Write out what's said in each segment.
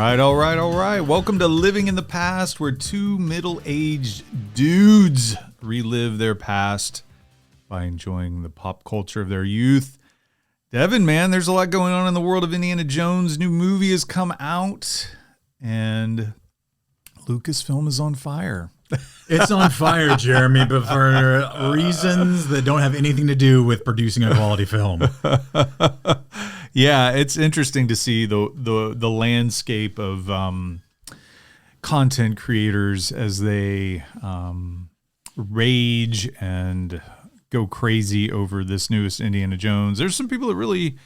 All right. Welcome to Living in the Past, where two middle-aged dudes relive their past by enjoying the pop culture of their youth. Devin, man, there's a lot going on in the world of Indiana Jones. New movie has come out, and Lucasfilm is on fire. It's on fire, Jeremy, but for reasons that don't have anything to do with producing a quality film. Yeah, it's interesting to see the landscape of content creators as they rage and go crazy over this newest Indiana Jones. There's some people that really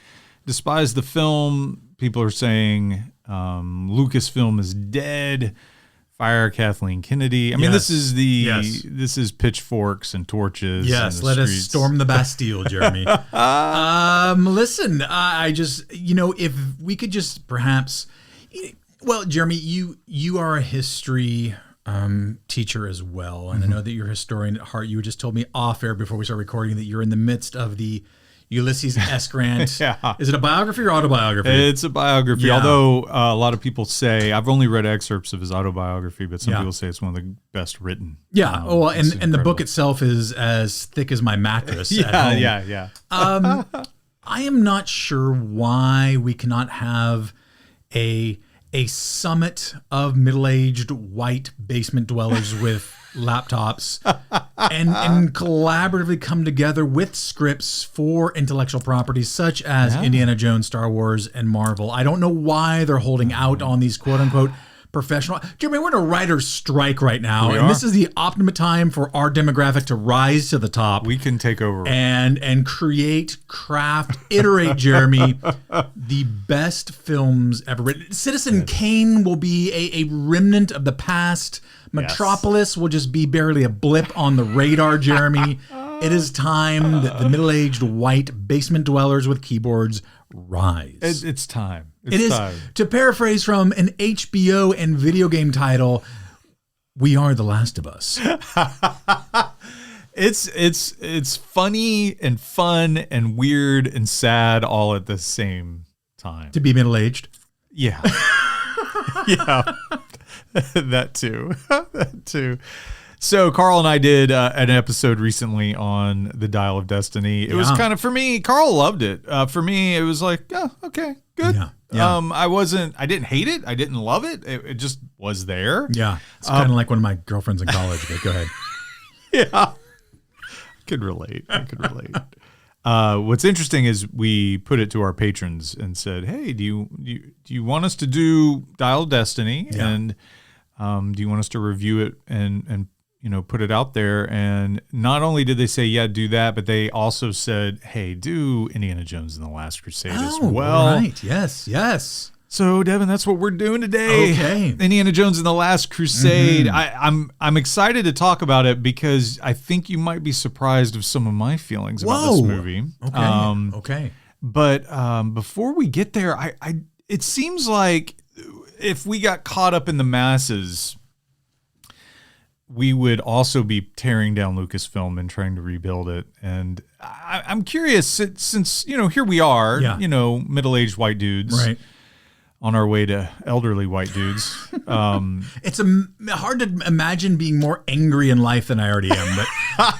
despise the film. People are saying Lucasfilm is dead. Fire Kathleen Kennedy. I mean, this is this is pitchforks and torches. Yes, let us storm the Bastille, Jeremy. Listen, I just, if we could just perhaps, well, Jeremy, you are a history teacher as well, and I know that you're a historian at heart. You just told me off air before we start recording that you're in the midst of the Ulysses S. Grant. Yeah. Is it a biography or autobiography? It's a biography, although a lot of people say, I've only read excerpts of his autobiography, but some people say it's one of the best written. Yeah, and the book itself is as thick as my mattress at home. Yeah. I am not sure why we cannot have a summit of middle-aged white basement dwellers with laptops and collaboratively come together with scripts for intellectual properties such as Indiana Jones, Star Wars, and Marvel. I don't know why they're holding out on these quote-unquote professional. Jeremy, we're in a writer's strike right now, this is the optimum time for our demographic to rise to the top. We can take over and create, craft, iterate, Jeremy, the best films ever written. Citizen Kane will be a remnant of the past. Metropolis will just be barely a blip on the radar, Jeremy. It is time that the middle-aged white basement dwellers with keyboards rise. It's time. It is time. To paraphrase from an HBO and video game title, we are The Last of Us. It's funny and fun and weird and sad all at the same time. To be middle-aged? Yeah. Yeah. That too. So Carl and I did an episode recently on the Dial of Destiny. It was kind of, for me, Carl loved it. For me, it was like, okay, good. Yeah. I didn't hate it. I didn't love it. It just was there. Yeah. It's kind of like one of my girlfriends in college, but go ahead. Yeah. I could relate. What's interesting is we put it to our patrons and said, hey, do you want us to do Dial of Destiny? Yeah. And do you want us to review it and put it out there? And not only did they say, yeah, do that, but they also said, hey, do Indiana Jones and the Last Crusade as well. Right. Yes. So, Devin, that's what we're doing today. Okay. Indiana Jones and the Last Crusade. Mm-hmm. I'm excited to talk about it because I think you might be surprised of some of my feelings about this movie. Okay. But before we get there, it seems like if we got caught up in the masses, we would also be tearing down Lucasfilm and trying to rebuild it. And I'm curious, since here we are, middle-aged white dudes, right, on our way to elderly white dudes. It's hard to imagine being more angry in life than I already am. But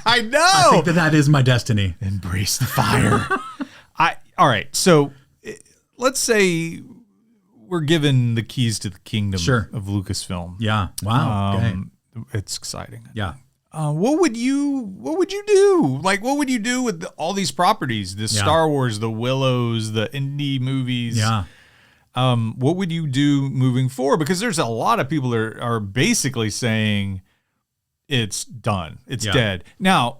I know. I think that is my destiny. Embrace the fire. All right. So let's say we're given the keys to the kingdom of Lucasfilm. Yeah. Wow. Okay. It's exciting. Yeah. What would you do? Like, what would you do with all these properties? The Star Wars, the Willows, the Indy movies. Yeah. What would you do moving forward? Because there's a lot of people that are basically saying it's done. It's dead. Now,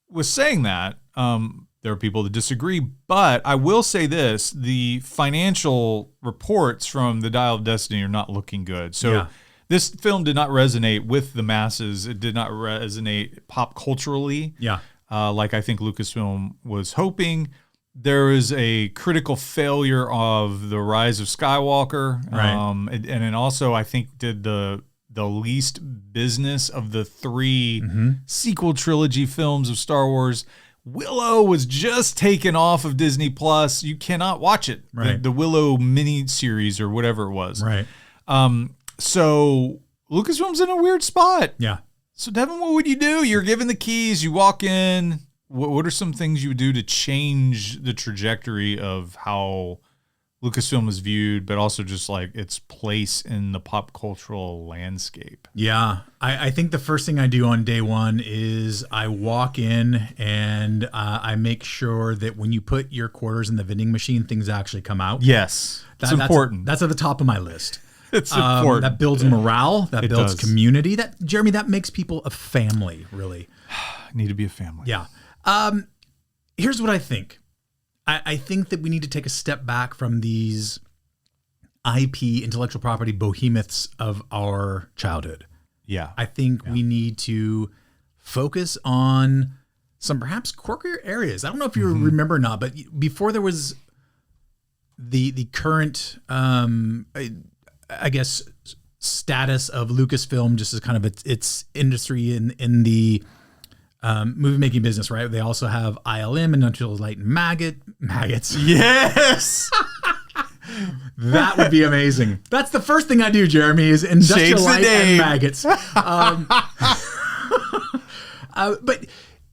with saying that, there are people that disagree, but I will say this: the financial reports from the Dial of Destiny are not looking good. So this film did not resonate with the masses. It did not resonate pop culturally. Yeah. Like I think Lucasfilm was hoping. There is a critical failure of The Rise of Skywalker. Right. And it also, I think, did the least business of the three sequel trilogy films of Star Wars. Willow was just taken off of Disney Plus. You cannot watch it. Right. The Willow mini series or whatever it was. Right. So Lucasfilm's in a weird spot. Yeah. So Devin, what would you do? You're given the keys. You walk in. What are some things you would do to change the trajectory of how Lucasfilm is viewed, but also just like its place in the pop cultural landscape? Yeah. I think the first thing I do on day one is I walk in and I make sure that when you put your quarters in the vending machine, things actually come out. Yes. It's important. That's at the top of my list. It's important. That builds morale. That builds does. community. Jeremy, that makes people a family, really. Need to be a family. Yeah. Here's what I think. I think that we need to take a step back from these IP, intellectual property behemoths of our childhood. Yeah. I think we need to focus on some perhaps quirkier areas. I don't know if you remember or not, but before there was the current, I guess, status of Lucasfilm, just as kind of its industry in the movie making business, right? They also have ILM, Industrial Light and Maggots. Yes. That would be amazing. That's the first thing I do, Jeremy, is Industrial Light and Maggots. But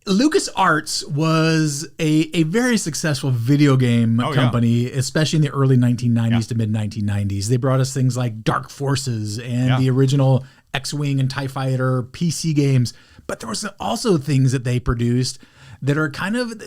LucasArts was a very successful video game company, especially in the early 1990s to mid 1990s. They brought us things like Dark Forces and the original X-Wing and TIE Fighter PC games. But there was also things that they produced that are kind of,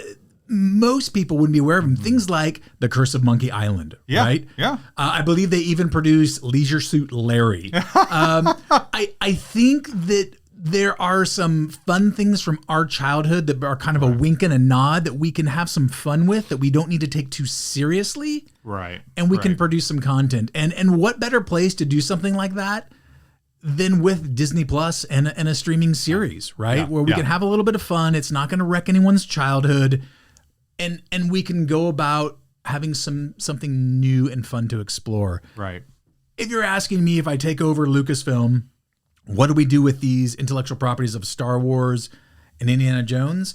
most people wouldn't be aware of them. Things like The Curse of Monkey Island, right? Yeah. I believe they even produced Leisure Suit Larry. I think that there are some fun things from our childhood that are kind of a wink and a nod that we can have some fun with, that we don't need to take too seriously. Right. And we can produce some content. And what better place to do something like that than with Disney Plus and a streaming series, right? Where we can have a little bit of fun. It's not going to wreck anyone's childhood. And we can go about having something new and fun to explore. Right. If you're asking me if I take over Lucasfilm, what do we do with these intellectual properties of Star Wars and Indiana Jones?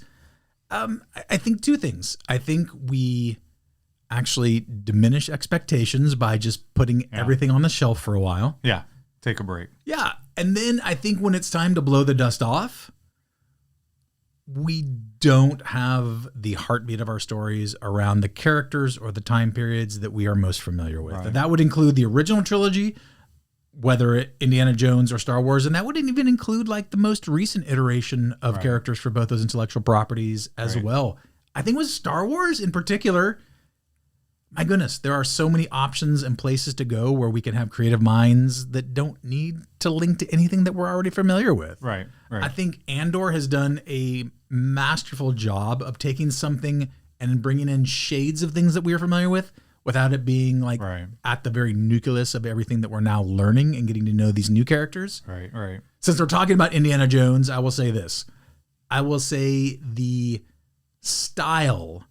I think two things. I think we actually diminish expectations by just putting everything on the shelf for a while. Yeah. Take a break. Yeah. And then I think when it's time to blow the dust off, we don't have the heartbeat of our stories around the characters or the time periods that we are most familiar with. Right. That would include the original trilogy, whether Indiana Jones or Star Wars, and that wouldn't even include like the most recent iteration of characters for both those intellectual properties as well. I think with Star Wars in particular, my goodness, there are so many options and places to go where we can have creative minds that don't need to link to anything that we're already familiar with. Right. I think Andor has done a masterful job of taking something and bringing in shades of things that we are familiar with without it being like at the very nucleus of everything that we're now learning and getting to know these new characters. Right. Since we're talking about Indiana Jones, I will say this. I will say the style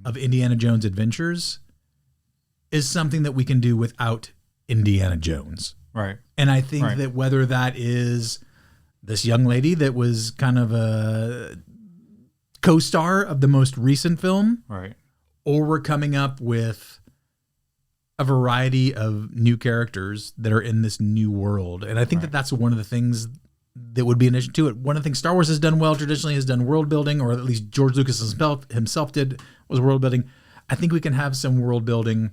of Indiana Jones Adventures is something that we can do without Indiana Jones. Right. And I think that whether that is this young lady that was kind of a co-star of the most recent film, or we're coming up with a variety of new characters that are in this new world. And I think that that's one of the things that would be an addition to it. One of the things Star Wars has done well traditionally has done world building, or at least George Lucas himself did, was world building. I think we can have some world building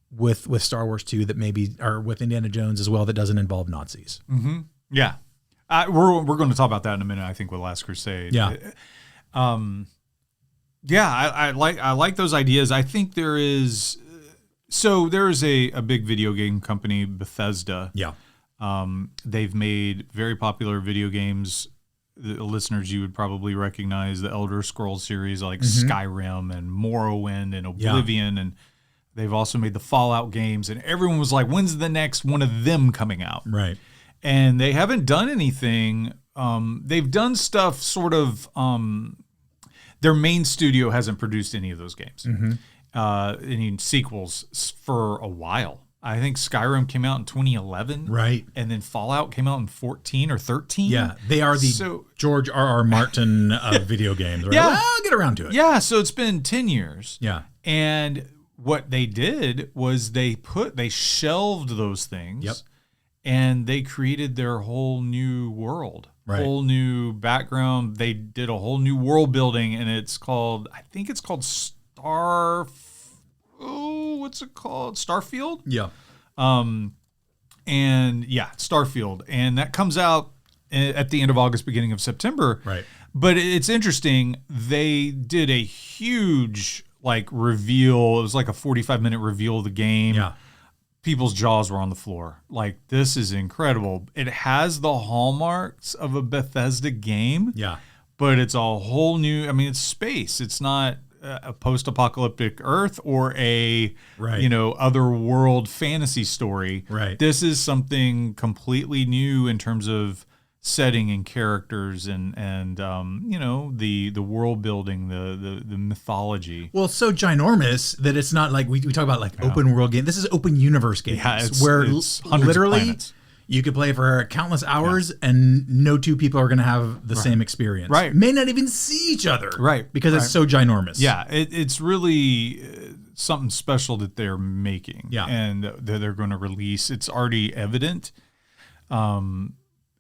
with Star Wars 2 that maybe, or with Indiana Jones as well, that doesn't involve Nazis. Mm-hmm. Yeah. We're going to talk about that in a minute, I think, with Last Crusade. Yeah. I like those ideas. I think there is a big video game company, Bethesda. Yeah. They've made very popular video games. The listeners, you would probably recognize the Elder Scrolls series like Skyrim and Morrowind and Oblivion, and they've also made the Fallout games. And everyone was like, "When's the next one of them coming out?" Right. And they haven't done anything. They've done stuff sort of. Their main studio hasn't produced any of those games, any sequels for a while. I think Skyrim came out in 2011. Right. And then Fallout came out in 14 or 13. Yeah. They are the George R.R. Martin of video games, right? Yeah. Well, I'll get around to it. Yeah. So it's been 10 years. Yeah. And what they did was they shelved those things. Yep. And they created their whole new world, whole new background. They did a whole new world building, and I think it's called what's it called? Starfield? Yeah. Starfield. And that comes out at the end of August, beginning of September. Right. But it's interesting. They did a huge reveal. It was like a 45-minute reveal of the game. Yeah. People's jaws were on the floor. This is incredible. It has the hallmarks of a Bethesda game. Yeah. But it's a whole new, it's space. It's not a post-apocalyptic Earth or a, other world fantasy story. Right. This is something completely new in terms of setting and characters and the world building, the mythology. Well, it's so ginormous that it's not like we talk about open world game. This is open universe games where it's literally you could play for countless hours and no two people are going to have the same experience. Right. May not even see each other. Right. Because it's so ginormous. Yeah. It's really something special that they're making. Yeah. And that they're going to release. It's already evident.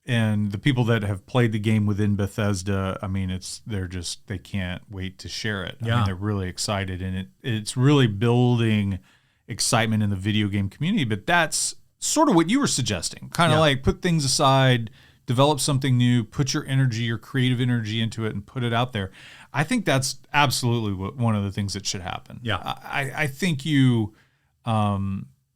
And the people that have played the game within Bethesda, they can't wait to share it. Yeah. They're really excited, and it's really building excitement in the video game community. But that's sort of what you were suggesting, kind of put things aside, develop something new, put your energy, your creative energy into it, and put it out there. I think that's absolutely one of the things that should happen. Yeah, I think you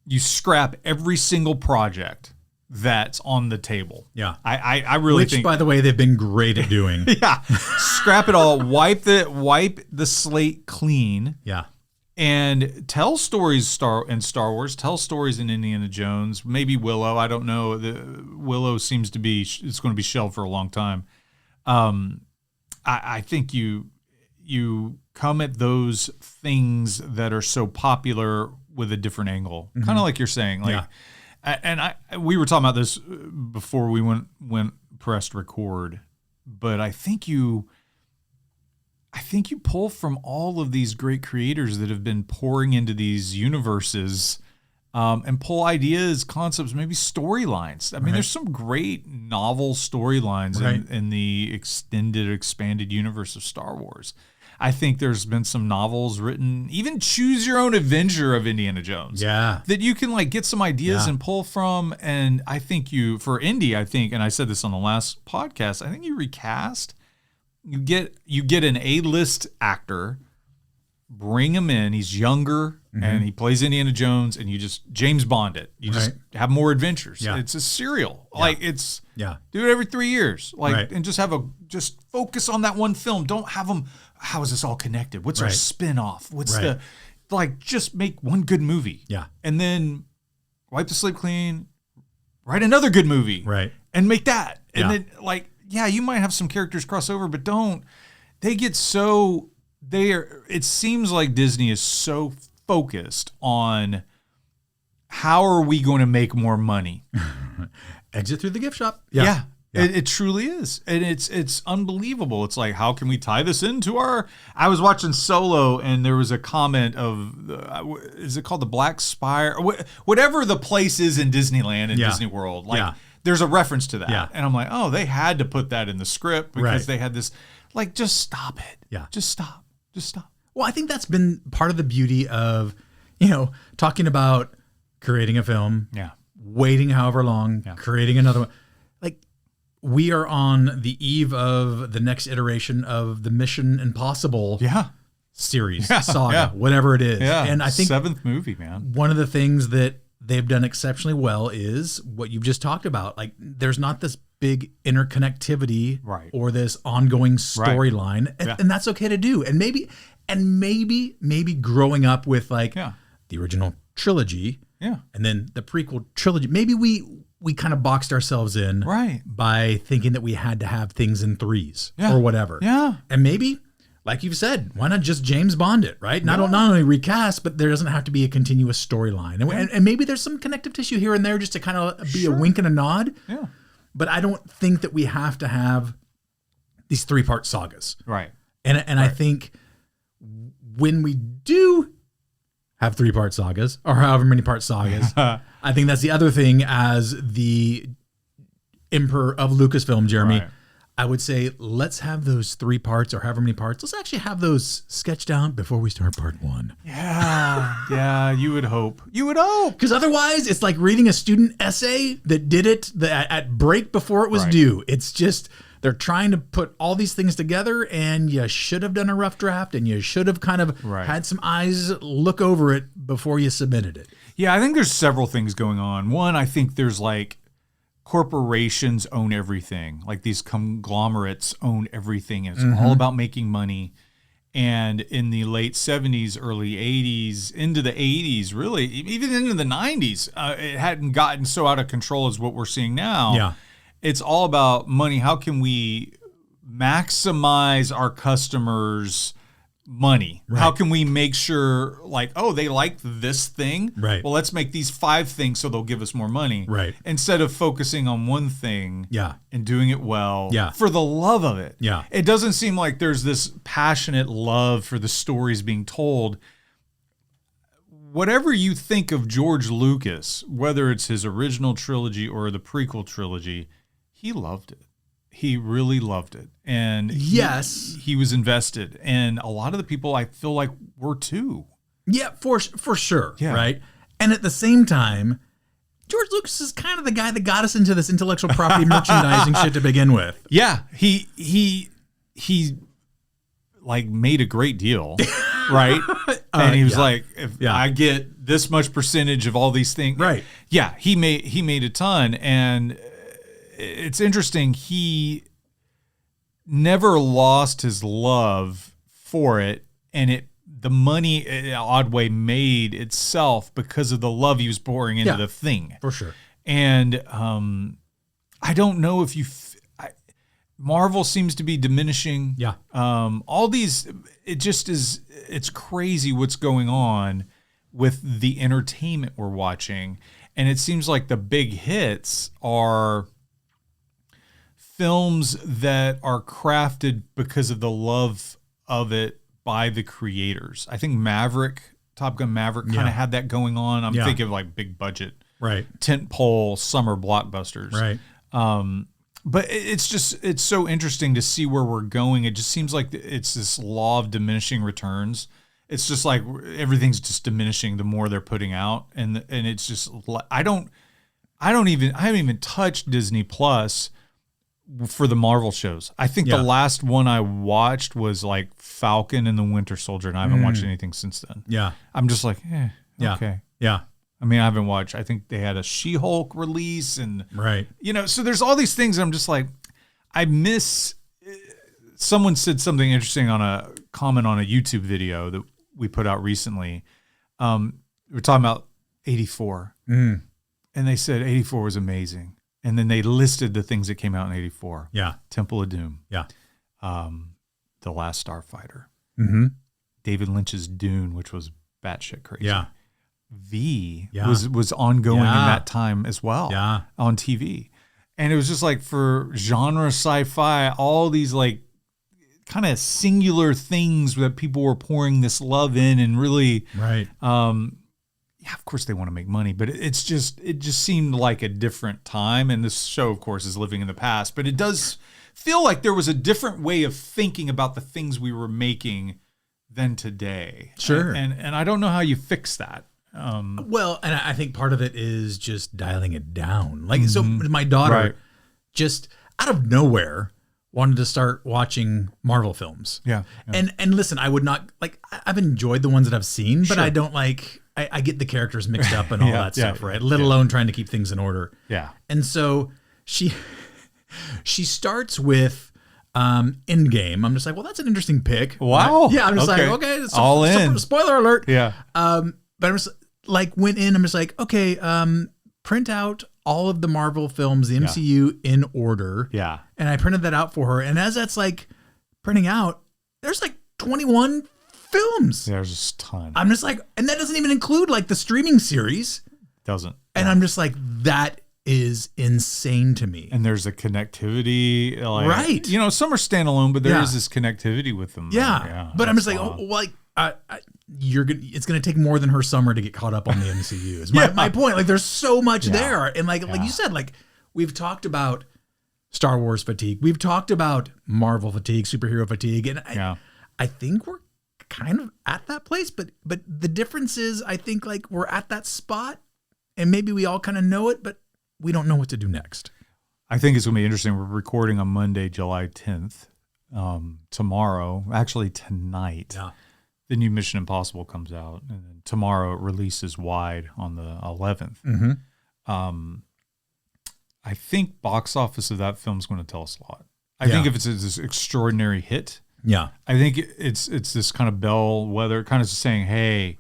scrap every single project that's on the table. Yeah. I really think, by the way, they've been great at doing. Yeah. Scrap it all, wipe the slate clean. Yeah. And tell stories in Star Wars, tell stories in Indiana Jones, maybe Willow. I don't know. Willow seems to be, it's going to be shelved for a long time. I think you come at those things that are so popular with a different angle, kind of like you're saying. And we were talking about this before we went pressed record, but I think you pull from all of these great creators that have been pouring into these universes, and pull ideas, concepts, maybe storylines. There's some great novel storylines in the expanded universe of Star Wars. I think there's been some novels written, even Choose Your Own Adventure of Indiana Jones. Yeah. That you can get some ideas and pull from. And I think for Indy, and I said this on the last podcast, I think you recast, you get an A-list actor, bring him in, he's younger, and he plays Indiana Jones, and you just James Bond it. You just have more adventures. Yeah. It's a serial. Yeah. Do it every 3 years. And just focus on that one film. Don't have them, how is this all connected? What's our spin-off? What's just make one good movie. Yeah. And then wipe the slate clean, write another good movie. Right. And make that. And then you might have some characters cross over, but it seems like Disney is so focused on how are we going to make more money? Exit through the gift shop. Yeah. It truly is. And it's unbelievable. It's how can we tie this into I was watching Solo, and there was a comment of, is it called the Black Spire? Or whatever the place is in Disneyland and Disney World. There's a reference to that. Yeah. And I'm oh, they had to put that in the script because they had this, just stop it. Yeah. Just stop. Well, I think that's been part of the beauty of, talking about creating a film, waiting however long, creating another one. We are on the eve of the next iteration of the Mission Impossible series, saga, whatever it is. Yeah. And I think 7th movie, man. One of the things that they've done exceptionally well is what you've just talked about. There's not this big interconnectivity or this ongoing storyline, and that's okay to do. And maybe growing up with the original trilogy, and then the prequel trilogy, maybe we kind of boxed ourselves in by thinking that we had to have things in threes or whatever. Yeah. And maybe, like you've said, why not just James Bond it, right? Not only recast, but there doesn't have to be a continuous storyline. And maybe there's some connective tissue here and there just to kind of be a wink and a nod. Yeah. But I don't think that we have to have these 3-part sagas. Right. And I think when we do have 3-part sagas or however many part sagas. I think that's the other thing as the emperor of Lucasfilm, Jeremy. Right. I would say let's have those 3 parts or however many parts. Let's actually have those sketched out before we start part 1. Yeah, you would hope. You would hope. Because otherwise, it's like reading a student essay that did it at break before it was due. It's just they're trying to put all these things together, and you should have done a rough draft, and you should have kind of had some eyes look over it before you submitted it. Yeah, I think there's several things going on. One, I think there's like corporations own everything. Like these conglomerates own everything. It's all about making money. And in the late 70s, early 80s, into the 80s, really, even into the 90s, it hadn't gotten so out of control as what we're seeing now. Yeah. It's all about money. How can we maximize our customers' money? Right. How can we make sure, like, oh, they like this thing? Right. Well, let's make these 5 things so they'll give us more money. Right. Instead of focusing on one thing and doing it well for the love of it. Yeah. It doesn't seem like there's this passionate love for the stories being told. Whatever you think of George Lucas, whether it's his original trilogy or the prequel trilogy, he loved it. He really loved it. And he was invested. And a lot of the people I feel like were too. Yeah, for sure. Yeah. Right. And at the same time, George Lucas is kind of the guy that got us into this intellectual property merchandising shit to begin with. Yeah. He like made a great deal. Right. And he was like, if I get this much percentage of all these things. Right. Yeah. He made a ton. And it's interesting. He never lost his love for it. And the money, in an odd way, made itself because of the love he was pouring into the thing. For sure. And I don't know if Marvel seems to be diminishing. Yeah. All these, it's crazy what's going on with the entertainment we're watching. And it seems like the big hits are films that are crafted because of the love of it by the creators. I think Top Gun Maverick kind of had that going on. I'm thinking of like big budget, tentpole summer blockbusters. Right. But it's so interesting to see where we're going. It just seems like it's this law of diminishing returns. It's just like everything's just diminishing the more they're putting out, and it's just I haven't even touched Disney Plus for the Marvel shows. I think the last one I watched was like Falcon and the Winter Soldier, and I haven't watched anything since then. Yeah, I'm just like, okay, yeah. I mean, I haven't watched. I think they had a She-Hulk release, and so there's all these things. I'm just like, I miss. Someone said something interesting on a comment on a YouTube video that we put out recently. We're talking about 84, and they said 84 was amazing, and then they listed the things that came out in 84. Yeah, Temple of Doom. Yeah, The Last Starfighter. Mm-hmm. David Lynch's Dune, which was batshit crazy. Yeah. Was ongoing in that time as well on TV. And it was just like for genre sci-fi, all these like kind of singular things that people were pouring this love in and really, of course they want to make money, but it just seemed like a different time. And this show, of course, is living in the past, but it does feel like there was a different way of thinking about the things we were making than today. Sure. And I don't know how you fix that. Well, and I think part of it is just dialing it down. Like, so my daughter just out of nowhere wanted to start watching Marvel films. Yeah. And listen, I would not like, I've enjoyed the ones that I've seen, but I don't like, I get the characters mixed up and all that stuff, right? Let alone trying to keep things in order. Yeah. And so she starts with Endgame. I'm just like, well, that's an interesting pick. Wow. Yeah. I'm just like, okay. All in. Spoiler alert. Yeah. But I'm just like, went in, I'm just like, okay, print out all of the Marvel films, the MCU in order. Yeah. And I printed that out for her. And as that's like printing out, there's like 21 films. There's a ton. I'm just like, and that doesn't even include like the streaming series. Doesn't. And I'm just like, that is insane to me. And there's a connectivity. Like, some are standalone, but there is this connectivity with them. Yeah. But I'm just like, it's gonna take more than her summer to get caught up on the MCU. Is my point. Like there's so much there, and like you said, like we've talked about Star Wars fatigue, we've talked about Marvel fatigue, superhero fatigue, and I think we're kind of at that place. But the difference is, I think like we're at that spot, and maybe we all kind of know it, but we don't know what to do next. I think it's gonna be interesting. We're recording on Monday, July 10th. Tomorrow, actually tonight. Yeah. The new Mission Impossible comes out, and then tomorrow it releases wide on the 11th. Mm-hmm. I think box office of that film is going to tell us a lot. I think if it's this extraordinary hit, I think it's this kind of bellwether, kind of saying, hey,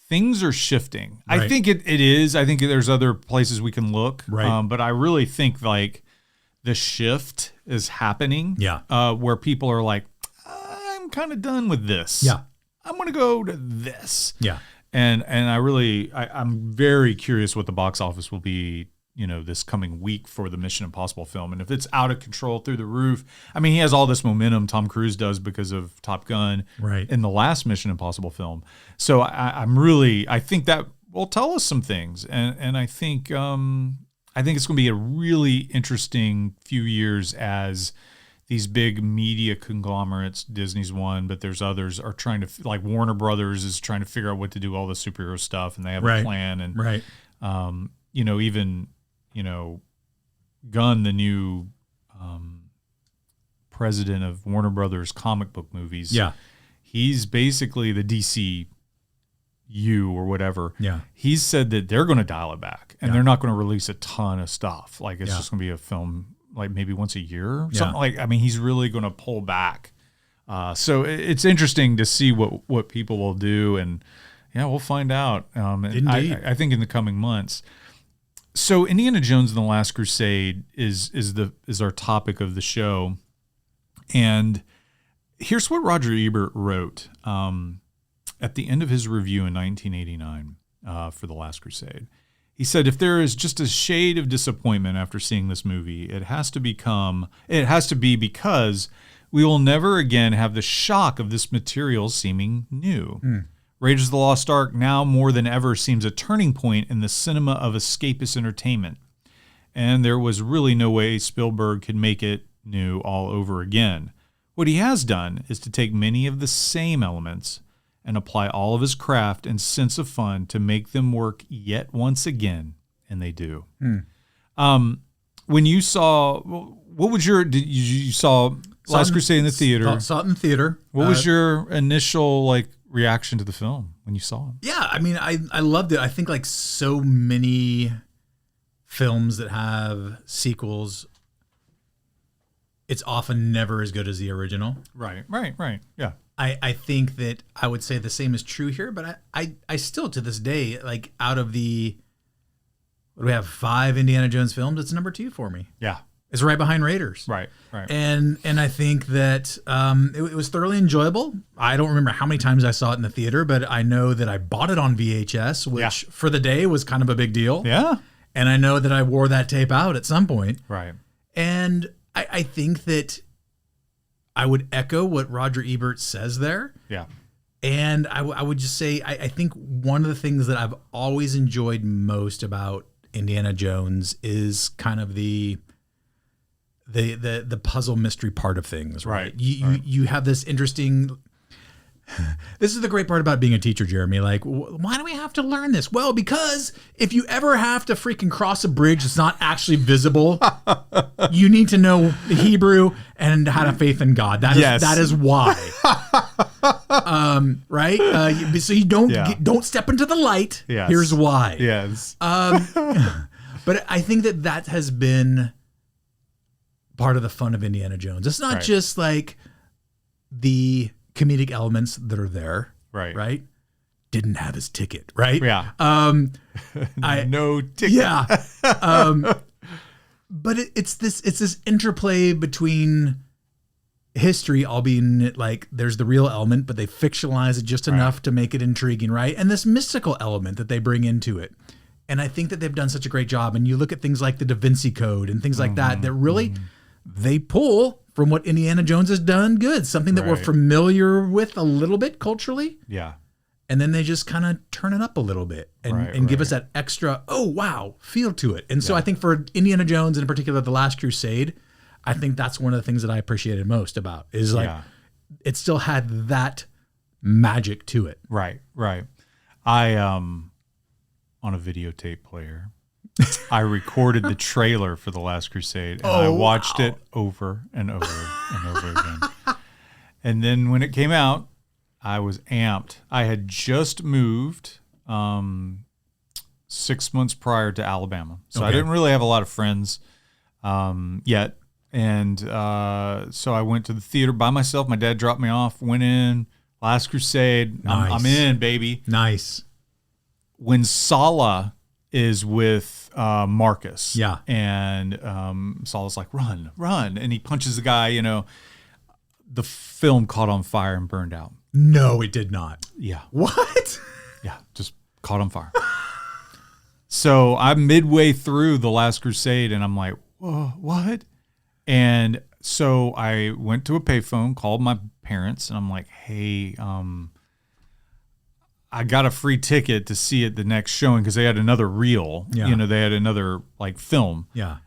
things are shifting. Right. I think it is. I think there's other places we can look. Right. But I really think like the shift is happening. Where people are like, I'm kind of done with this. Yeah. I'm going to go to this. Yeah. And I'm very curious what the box office will be, this coming week for the Mission Impossible film. And if it's out of control through the roof, I mean, he has all this momentum, Tom Cruise does, because of Top Gun in the last Mission Impossible film. So I think that will tell us some things. And I think it's going to be a really interesting few years as these big media conglomerates, Disney's one, but there's others, are trying to, like Warner Brothers is trying to figure out what to do with all the superhero stuff, and they have a plan. And, even, Gunn, the new president of Warner Brothers comic book movies, he's basically the DCU or whatever. He's said that they're going to dial it back, and they're not going to release a ton of stuff. Like, it's just going to be a film like maybe once a year or something. Like, I mean, he's really going to pull back. So it's interesting to see what people will do, and we'll find out. Indeed. I think in the coming months. So Indiana Jones and the Last Crusade is our topic of the show. And here's what Roger Ebert wrote at the end of his review in 1989 for The Last Crusade. He said, if there is just a shade of disappointment after seeing this movie, it has to be because we will never again have the shock of this material seeming new. Raiders of the Lost Ark now more than ever seems a turning point in the cinema of escapist entertainment. And there was really no way Spielberg could make it new all over again. What he has done is to take many of the same elements and apply all of his craft and sense of fun to make them work yet once again, and they do. When you saw, what was you saw Last Crusade in the theater? Saw it in the theater. What was your initial reaction to the film when you saw it? Yeah, I mean, I loved it. I think like so many films that have sequels, it's often never as good as the original. Right. Yeah. I think that I would say the same is true here, but I still, to this day, like out of the, what do we have, 5 Indiana Jones films, it's number 2 for me. Yeah. It's right behind Raiders. Right. And I think that it was thoroughly enjoyable. I don't remember how many times I saw it in the theater, but I know that I bought it on VHS, which for the day was kind of a big deal. Yeah. And I know that I wore that tape out at some point. Right. And I think that I would echo what Roger Ebert says there. Yeah. And I would just say, I think one of the things that I've always enjoyed most about Indiana Jones is kind of the puzzle mystery part of things, right? You have this interesting. This is the great part about being a teacher, Jeremy. Like, why do we have to learn this? Well, because if you ever have to freaking cross a bridge that's not actually visible, you need to know the Hebrew and have a faith in God. That is why. Right? So you don't step into the light. Yes. Here's why. Yes. But I think that has been part of the fun of Indiana Jones. It's not just like the comedic elements that are there. Right. Didn't have his ticket. Right. Yeah. No ticket. Yeah. But it's this interplay between history, albeit like there's the real element, but they fictionalize it just enough to make it intriguing. Right. And this mystical element that they bring into it. And I think that they've done such a great job. And you look at things like the Da Vinci Code and things like that really they pull from what Indiana Jones has done good, something that we're familiar with a little bit culturally. Yeah. and then they just kind of turn it up a little bit and give us that extra, oh, wow, feel to it. And so I think for Indiana Jones, and in particular, The Last Crusade, I think that's one of the things that I appreciated most about is like, it still had that magic to it. Right. I, on a videotape player, I recorded the trailer for The Last Crusade, and I watched it over and over and over again. And then when it came out, I was amped. I had just moved 6 months prior to Alabama, so I didn't really have a lot of friends yet. And so I went to the theater by myself. My dad dropped me off, went in, Last Crusade. Nice. I'm in, baby. Nice. When Sala is with Marcus, and Sala's like, run, and he punches the guy, the film caught on fire and burned out. No, it did not. Yeah. What? Yeah, just caught on fire. So I'm midway through The Last Crusade, and I'm like, whoa, what? And so I went to a payphone, called my parents, and I'm like, hey, I got a free ticket to see it the next showing because they had another reel. Yeah. They had another film. Yeah.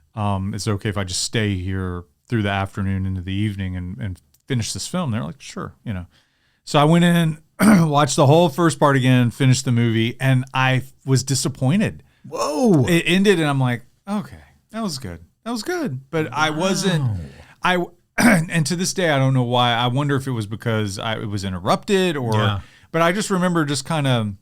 Is it okay if I just stay here through the afternoon into the evening and finish this film? They're like, sure, So I went in, watched the whole first part again, finished the movie, and I was disappointed. Whoa. It ended, and I'm like, okay, that was good. But I wasn't, and to this day, I don't know why. I wonder if it was because it was interrupted but I just remember just kind of,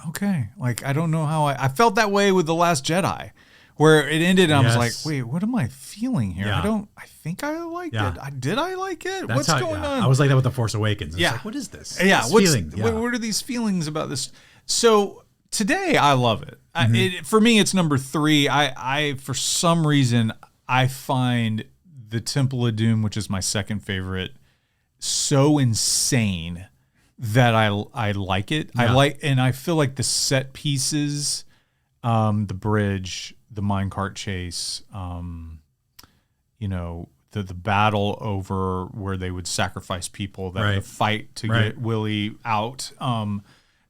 okay, like, I don't know how I felt that way with The Last Jedi, where it ended, and I was like, wait, what am I feeling here? I think I liked it. Did I like it? What's going on? I was like that with The Force Awakens. It's like, what is this? Yeah. What are these feelings about this? So today I love it. For me, it's number 3. I for some reason, I find the Temple of Doom, which is my second favorite, so insane that I like it. Yeah. And I feel like the set pieces, the bridge, the minecart chase, the battle over where they would sacrifice people, the fight to get Willie out.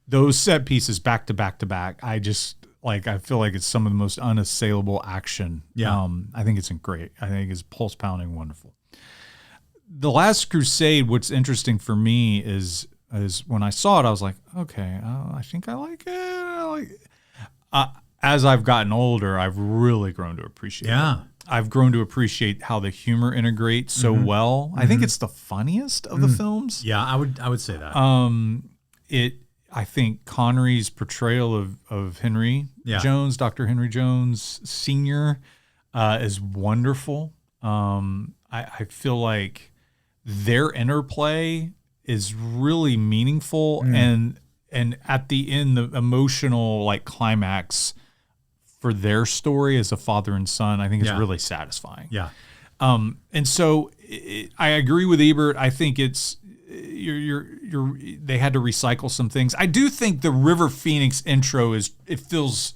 Those set pieces back to back to back. I feel like it's some of the most unassailable action. Yeah. I think it's great. I think it's pulse pounding, wonderful. The Last Crusade, what's interesting for me is when I saw it, I was like, okay, I think I like it. As I've gotten older, I've really grown to appreciate it. I've grown to appreciate how the humor integrates so well. I think it's the funniest of the films. Yeah, I would say that. I think Connery's portrayal of Henry Jones, Dr. Henry Jones Sr., is wonderful. I feel like their interplay is really meaningful, and at the end, the emotional climax for their story as a father and son, I think is really satisfying. Yeah. And so I agree with Ebert. I think it's they had to recycle some things. I do think the River Phoenix intro feels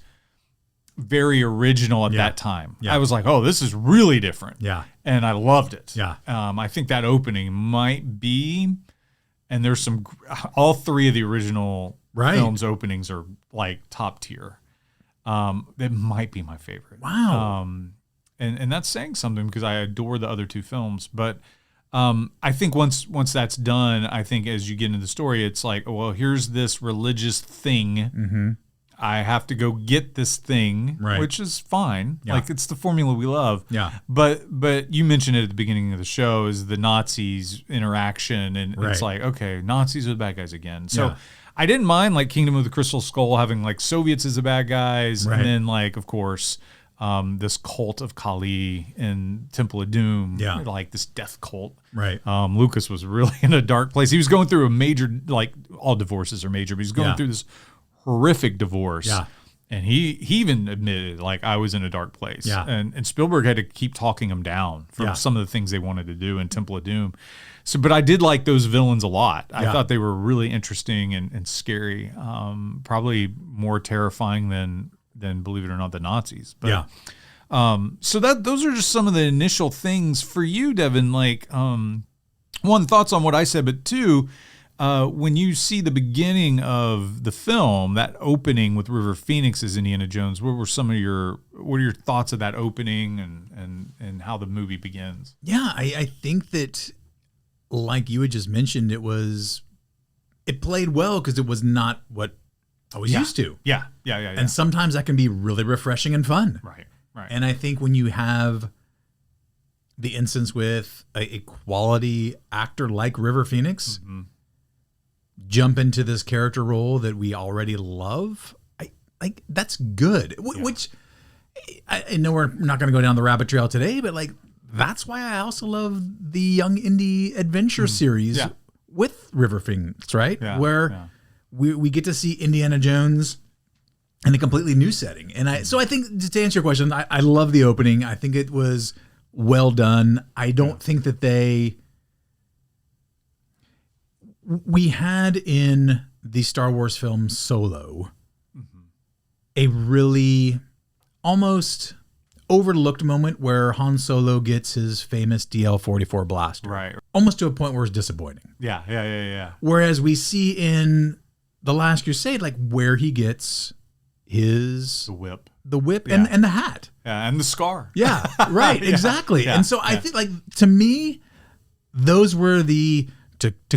very original at that time. Yeah. I was like, oh, this is really different. Yeah. And I loved it. Yeah. I think that opening might be, and there's all 3 of the original films openings are top tier. It might be my favorite. Wow. And that's saying something because I adore the other 2 films, but I think once that's done, I think as you get into the story, it's like, well, here's this religious thing. Mm-hmm. I have to go get this thing, which is fine. Yeah. It's the formula we love. Yeah. But you mentioned it at the beginning of the show is the Nazis interaction, and it's like, okay, Nazis are the bad guys again. So I didn't mind Kingdom of the Crystal Skull having Soviets as the bad guys, and then of course. This cult of Kali in Temple of Doom, this death cult. Right. Lucas was really in a dark place. He was going through a major, all divorces are major, but he's going through this horrific divorce. Yeah. And he even admitted, I was in a dark place. Yeah. And Spielberg had to keep talking him down from some of the things they wanted to do in Temple of Doom. So, but I did like those villains a lot. I thought they were really interesting and scary. Probably more terrifying than believe it or not, the Nazis. But, so those are just some of the initial things for you, Devin. One, thoughts on what I said, but 2, when you see the beginning of the film, that opening with River Phoenix as Indiana Jones, what are your thoughts of that opening and how the movie begins? Yeah, I think that, like you had just mentioned, it played well because it was not what I was used to. Yeah. And sometimes that can be really refreshing and fun. Right. And I think when you have the instance with a quality actor like River Phoenix jump into this character role that we already love, that's good. Which I know we're not going to go down the rabbit trail today, but like that's why I also love the Young Indy adventure series with River Phoenix, right? Yeah. Where we get to see Indiana Jones in a completely new setting. And I think, just to answer your question, I love the opening. I think it was well done. I don't think that we had in the Star Wars film Solo a really almost overlooked moment where Han Solo gets his famous DL-44 blaster. Right. Almost to a point where it's disappointing. Yeah. Whereas we see in The Last Crusade, like where he gets the whip and the hat. Yeah, and the scar. Yeah, right, exactly. Yeah, and so I think, like, to me, those were to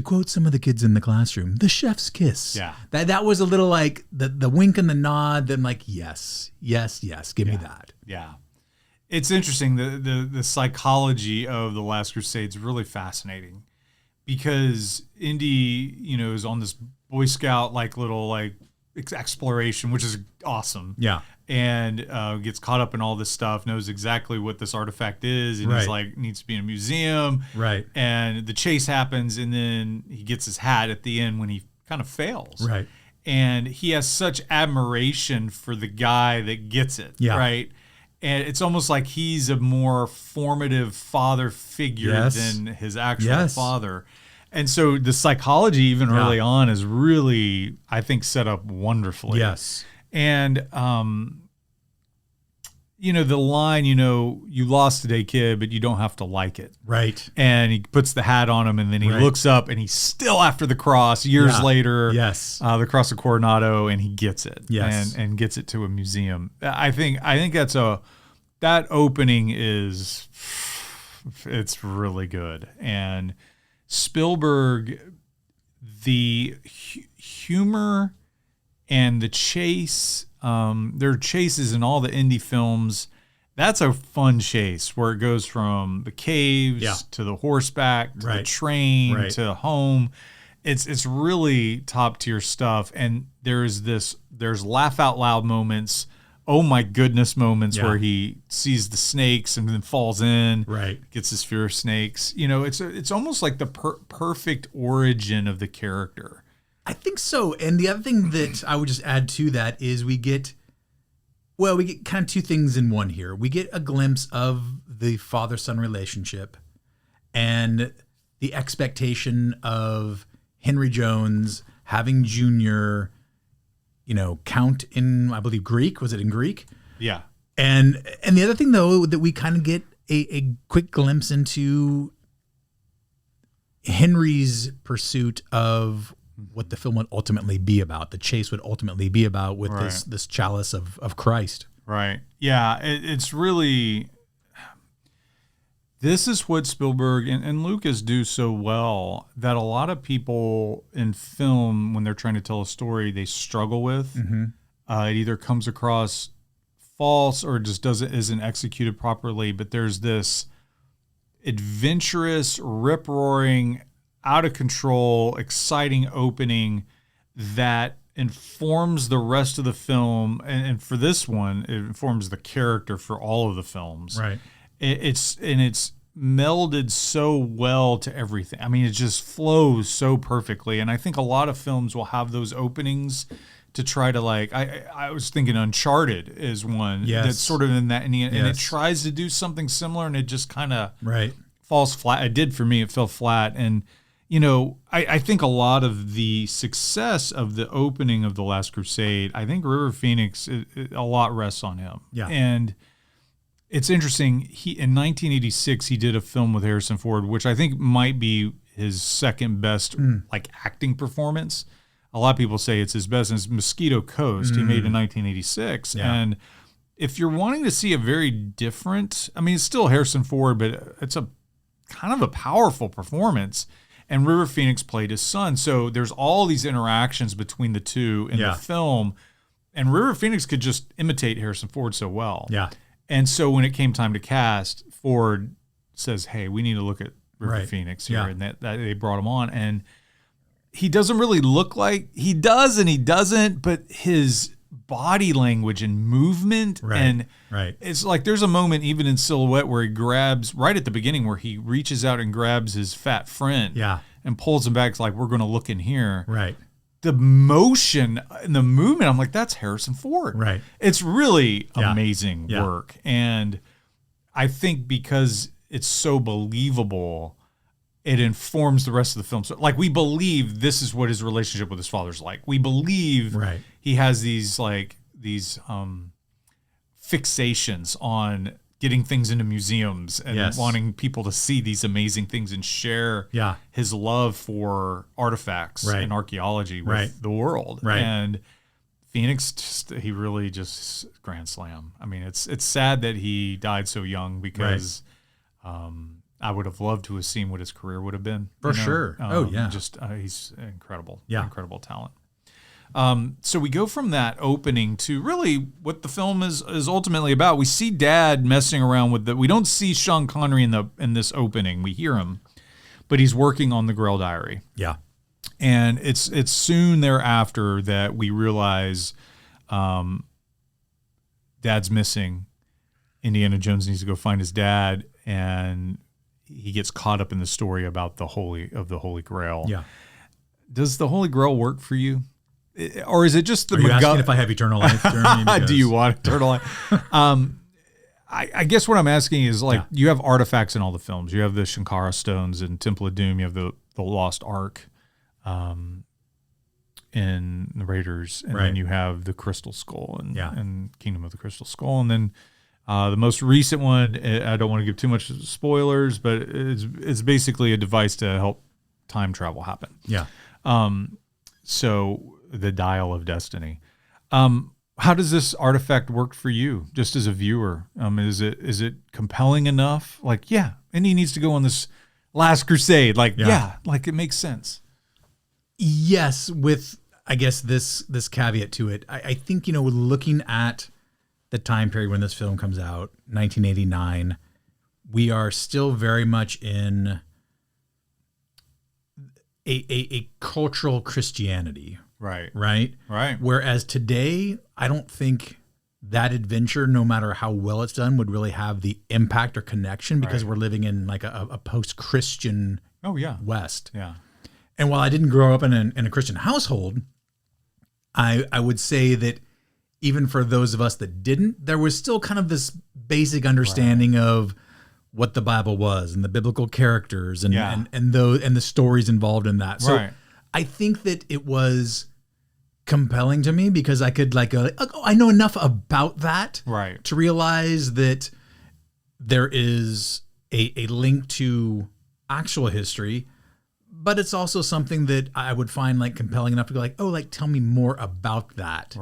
quote some of the kids in the classroom, the chef's kiss. Yeah. That was a little like the wink and the nod. Then like, yes, give me that. Yeah. It's interesting. The psychology of The Last Crusade is really fascinating because Indy, is on this Boy Scout little exploration, which is awesome. Yeah. And gets caught up in all this stuff, knows exactly what this artifact is, and he's needs to be in a museum. Right. And the chase happens, and then he gets his hat at the end when he kind of fails. Right. And he has such admiration for the guy that gets it. Yeah. Right. And it's almost like he's a more formative father figure than his actual father. And so the psychology, even early on, is really, I think, set up wonderfully. Yes. And, the line, you lost today, kid, but you don't have to like it. Right. And he puts the hat on him, and then he looks up, and he's still after the cross years later. Yes. The cross of Coronado, and he gets it. Yes. And gets it to a museum. I think that opening it's really good. And Spielberg, the humor and the chase, there are chases in all the Indy films. That's a fun chase where it goes from the caves to the horseback to the train to home. It's really top tier stuff. And there's laugh out loud moments. Oh my goodness moments where he sees the snakes and then falls in, gets his fear of snakes. It's almost like the perfect origin of the character. I think so. And the other thing that I would just add to that is we get kind of two things in one here. We get a glimpse of the father-son relationship and the expectation of Henry Jones having Junior, count in, I believe, Greek. Was it in Greek? Yeah. And the other thing, though, that we kind of get a quick glimpse into Henry's pursuit of what the film would ultimately be about, the chase would ultimately be about with this chalice of Christ. Right. Yeah. It's really, this is what Spielberg and Lucas do so well that a lot of people in film, when they're trying to tell a story, they struggle with. It either comes across false or just isn't executed properly. But there's this adventurous, rip-roaring, out of control, exciting opening that informs the rest of the film. And for this one, it informs the character for all of the films. Right. It's melded so well to everything. I mean, it just flows so perfectly. And I think a lot of films will have those openings to try to I was thinking Uncharted is one that's sort of in that, and it tries to do something similar, and it just kind of falls flat. It did for me. It fell flat. And, I think a lot of the success of the opening of The Last Crusade, I think River Phoenix, a lot rests on him. Yeah. And it's interesting. In 1986, he did a film with Harrison Ford, which I think might be his second best like acting performance. A lot of people say it's his best. And it's Mosquito Coast. He made in 1986. Yeah. And if you're wanting to see a very different, I mean, it's still Harrison Ford, but it's a kind of a powerful performance. And River Phoenix played his son. So there's all these interactions between the two in the film. And River Phoenix could just imitate Harrison Ford so well. Yeah. And so when it came time to cast, Ford says, hey, we need to look at River Phoenix here. And that they brought him on. And he doesn't really look like, he does and he doesn't, but his body language and movement and it's like there's a moment even in Silhouette where he grabs, right at the beginning, where he reaches out and grabs his fat friend and pulls him back. It's like, we're going to look in here. Right. The motion and the movement, I'm like, that's Harrison Ford. Right. It's really amazing work. And I think because it's so believable, it informs the rest of the film. So, like, we believe this is what his relationship with his father's like. We believe he has these fixations on getting things into museums and wanting people to see these amazing things and share his love for artifacts and archaeology with the world. And Phoenix, he really just grand slam. I mean, it's sad that he died so young because I would have loved to have seen what his career would have been. For sure. He's incredible. Yeah. Incredible talent. So we go from that opening to really what the film is ultimately about. We see Dad messing around with we don't see Sean Connery in this opening. We hear him, but he's working on the Grail Diary. Yeah. And it's soon thereafter that we realize Dad's missing. Indiana Jones needs to go find his dad, and he gets caught up in the story about the Holy Grail. Yeah. Does the Holy Grail work for you? Or is it just the... Are you asking if I have eternal life, Jeremy? Do you want eternal life? I guess what I'm asking is, like, you have artifacts in all the films. You have the Shankara stones in Temple of Doom. You have the Lost Ark in the Raiders. And then you have the Crystal Skull and Kingdom of the Crystal Skull. And then the most recent one, I don't want to give too much spoilers, but it's basically a device to help time travel happen. Yeah. So the Dial of Destiny. How does this artifact work for you, just as a viewer? Is it compelling enough? Like, and he needs to go on this last crusade. Like, like it makes sense. Yes, with I guess this caveat to it. I think looking at the time period when this film comes out, 1989, we are still very much in a cultural Christianity. Right. Whereas today, I don't think that adventure, no matter how well it's done, would really have the impact or connection because we're living in like a post-Christian West. Yeah. And while I didn't grow up in a Christian household, I would say that even for those of us that didn't, there was still kind of this basic understanding of what the Bible was and the biblical characters and the stories involved in that. So I think that it was compelling to me because I could I know enough about that to realize that there is a link to actual history, but it's also something that I would find like compelling enough to go tell me more about that.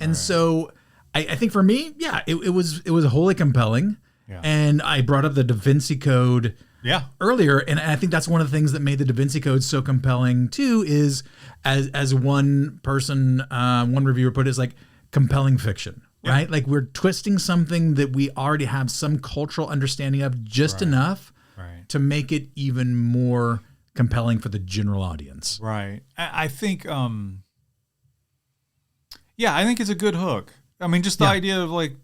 And so I think for me, it was wholly compelling. Yeah. And I brought up the Da Vinci Code earlier, and I think that's one of the things that made the Da Vinci Code so compelling too. Is as one person, one reviewer put it, is like compelling fiction, right? Like we're twisting something that we already have some cultural understanding of just enough to make it even more compelling for the general audience. Right. I think. I think it's a good hook. I mean, just the idea of like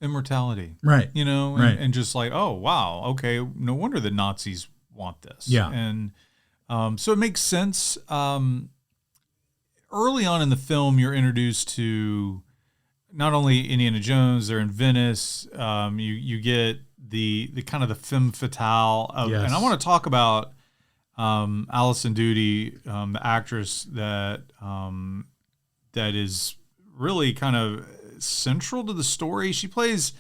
immortality, and just like, oh wow, okay, no wonder the Nazis want this. And so it makes sense. Early on in the film, you're introduced to not only Indiana Jones, they're in Venice. You get the kind of the femme fatale of, and I want to talk about Alison Doody, the actress that is really kind of central to the story. She plays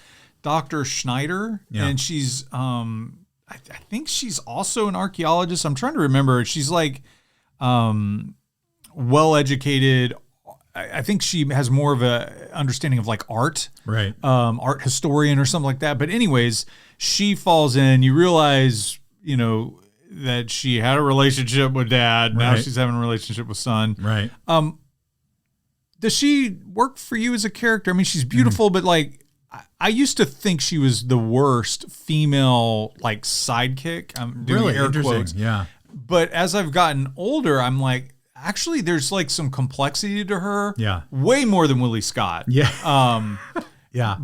Dr. Schneider, and she's I I think she's also an archaeologist. I'm trying to remember. She's like well-educated. I think she has more of a understanding of like art, right? Art historian or something like that. But anyways, she falls in. You realize, that she had a relationship with dad. Now she's having a relationship with son. Right. Does she work for you as a character? I mean, she's beautiful, but like, I used to think she was the worst female like sidekick. I'm doing really air interesting. quotes. Yeah. But as I've gotten older, I'm like, actually, there's like some complexity to her. Yeah. Way more than Willie Scott. Yeah. Yeah.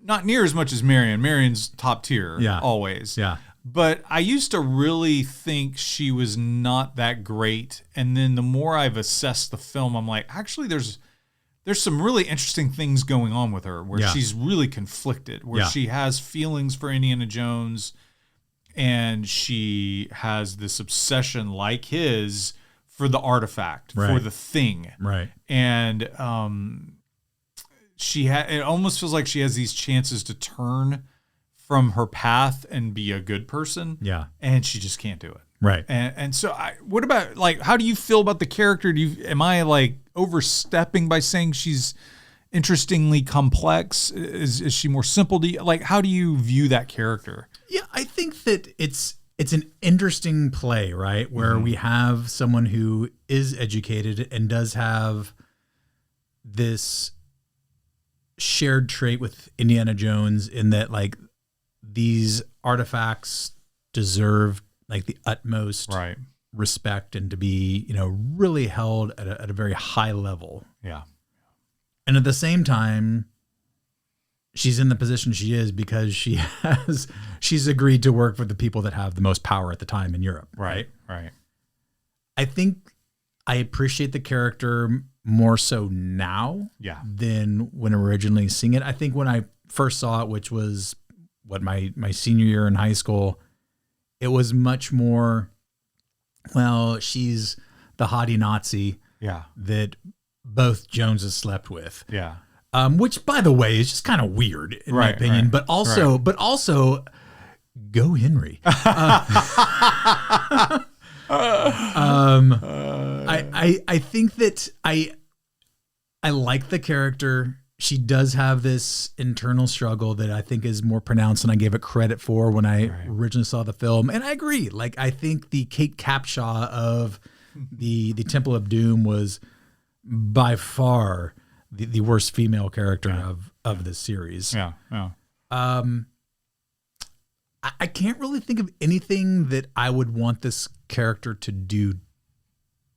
Not near as much as Marion. Marion's top tier. Yeah. Always. Yeah. But I used to really think she was not that great. And then the more I've assessed the film, I'm like, actually, there's some really interesting things going on with her where she's really conflicted, where she has feelings for Indiana Jones and she has this obsession like his for the artifact, for the thing. Right. And it almost feels like she has these chances to turn from her path and be a good person. Yeah. And she just can't do it. Right. And so what about, like, how do you feel about the character? Am I like overstepping by saying she's interestingly complex? Is she more simple? How do you view that character? Yeah, I think that it's an interesting play, right? Where we have someone who is educated and does have this shared trait with Indiana Jones in that, like, these artifacts deserve like the utmost respect and to be, really held at a very high level. Yeah. And at the same time, she's in the position she is because she's agreed to work with the people that have the most power at the time in Europe. Right. I think I appreciate the character more so now than when originally seeing it. I think when I first saw it, which was my senior year in high school, it was much more, well, she's the haughty Nazi that both Joneses slept with. Yeah. Which, by the way, is just kind of weird in my opinion. But also, go Henry. I think that I like the character. She does have this internal struggle that I think is more pronounced than I gave it credit for when I originally saw the film. And I agree. Like, I think the Kate Capshaw of the Temple of Doom was by far the worst female character of this series. Yeah. I can't really think of anything that I would want this character to do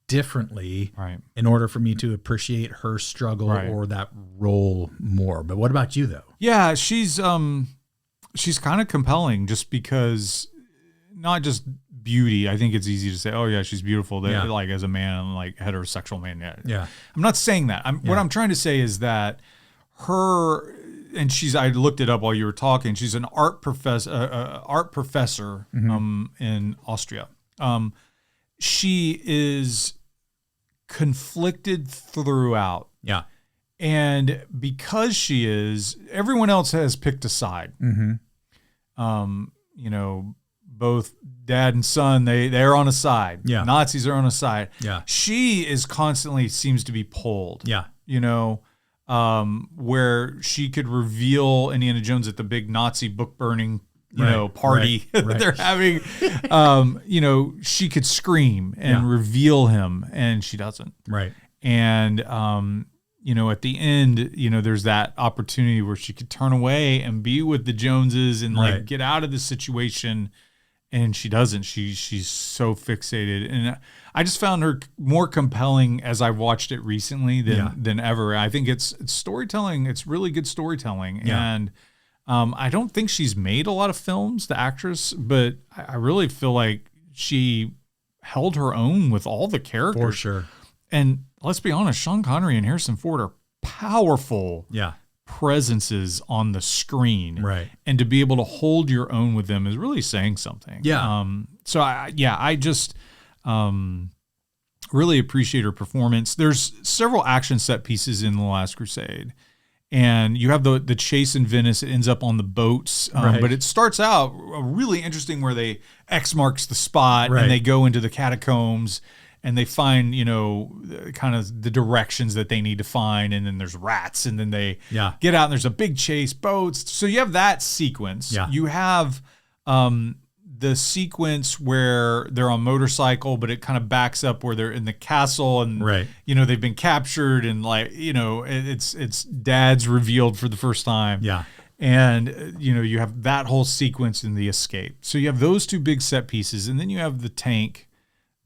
differently in order for me to appreciate her struggle or that role more. But what about you, though? Yeah, she's kind of compelling just because not just beauty. I think it's easy to say, oh yeah, she's beautiful. Like as a man, like heterosexual man. Yeah. I'm not saying that. What I'm trying to say is that her, and I looked it up while you were talking. She's an art professor in Austria. She is conflicted throughout. Yeah. And because she is, everyone else has picked a side. Both dad and son, they're on a side. Yeah. Nazis are on a side. Yeah. She is constantly seems to be pulled. Yeah. Where she could reveal Indiana Jones at the big Nazi book burning, party that they're having. She could scream and reveal him, and she doesn't. Right. And, at the end, there's that opportunity where she could turn away and be with the Joneses and like get out of the situation. And she doesn't. She's so fixated. And I just found her more compelling as I've watched it recently than ever. I think it's storytelling. It's really good storytelling. Yeah. And I don't think she's made a lot of films, the actress, but I really feel like she held her own with all the characters. For sure. And let's be honest, Sean Connery and Harrison Ford are powerful presences on the screen. Right. And to be able to hold your own with them is really saying something. Yeah. I just really appreciate her performance. There's several action set pieces in The Last Crusade. And you have the chase in Venice. It ends up on the boats. But it starts out really interesting where they X marks the spot and they go into the catacombs and they find, kind of the directions that they need to find. And then there's rats and then they get out and there's a big chase, boats. So you have that sequence. Yeah. You have the sequence where they're on motorcycle, but it kind of backs up where they're in the castle and, they've been captured and it's dad's revealed for the first time. Yeah. And, you have that whole sequence in the escape. So you have those two big set pieces and then you have the tank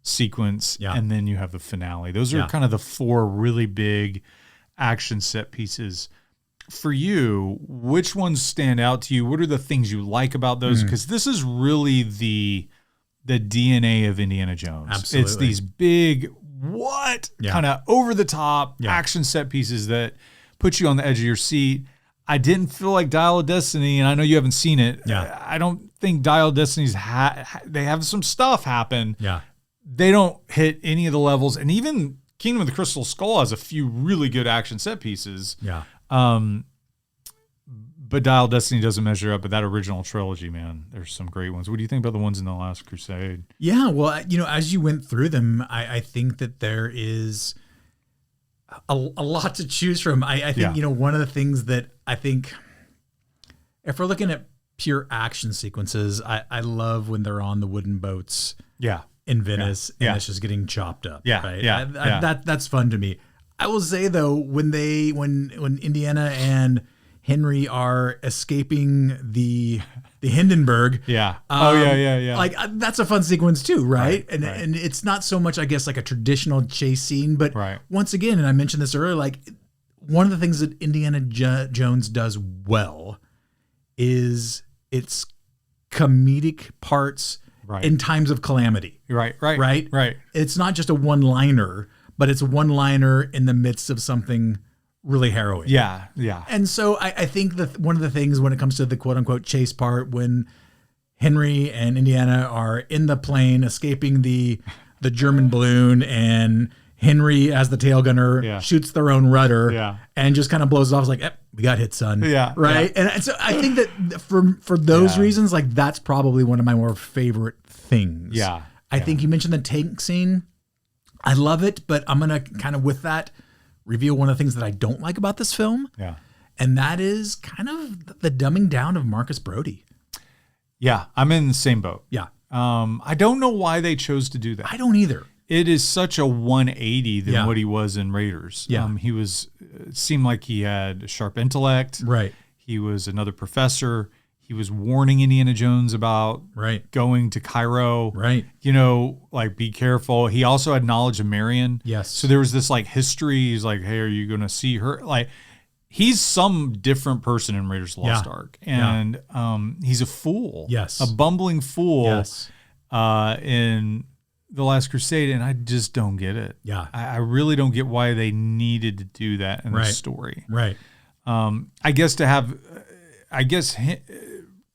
sequence and then you have the finale. Those are kind of the four really big action set pieces. For you, which ones stand out to you? What are the things you like about those? Because this is really the DNA of Indiana Jones. Absolutely. It's these big, kind of over the top action set pieces that put you on the edge of your seat. I didn't feel like Dial of Destiny, and I know you haven't seen it. Yeah. I don't think Dial of Destiny's they have some stuff happen. Yeah. They don't hit any of the levels, and even Kingdom of the Crystal Skull has a few really good action set pieces. Yeah. But Dial of Destiny doesn't measure up. But that original trilogy, man, there's some great ones. What do you think about the ones in The Last Crusade? Yeah, well, as you went through them, I think that there is a lot to choose from. I think, one of the things that I think, if we're looking at pure action sequences, I love when they're on the wooden boats. Yeah. In Venice, and it's just getting chopped up. Yeah, right? That's fun to me. I will say though, when Indiana and Henry are escaping the Hindenburg, like that's a fun sequence too, right? And it's not so much, I guess, like a traditional chase scene, but once again, and I mentioned this earlier, like one of the things that Indiana Jones does well is its comedic parts. In times of calamity. Right. It's not just a one-liner, but it's a one-liner in the midst of something really harrowing. Yeah. And so I think that one of the things when it comes to the quote-unquote chase part, when Henry and Indiana are in the plane escaping the German balloon and Henry, as the tail gunner, shoots their own rudder and just kind of blows it off. It's like, we got hit, son. Yeah. Right. Yeah. And so I think that for those reasons, like that's probably one of my more favorite things. Yeah. I think you mentioned the tank scene. I love it, but I'm going to kind of with that reveal one of the things that I don't like about this film. Yeah. And that is kind of the dumbing down of Marcus Brody. Yeah. I'm in the same boat. Yeah. I don't know why they chose to do that. I don't either. It is such a 180 than what he was in Raiders. Yeah. It seemed like he had a sharp intellect. Right. He was another professor. He was warning Indiana Jones about going to Cairo. Right. Like be careful. He also had knowledge of Marion. Yes. So there was this like history. He's like, hey, are you going to see her? Like he's some different person in Raiders of the Lost Ark. And he's a fool. Yes. A bumbling fool. Yes. In The Last Crusade, and I just don't get it. Yeah. I really don't get why they needed to do that in the story. Right. I guess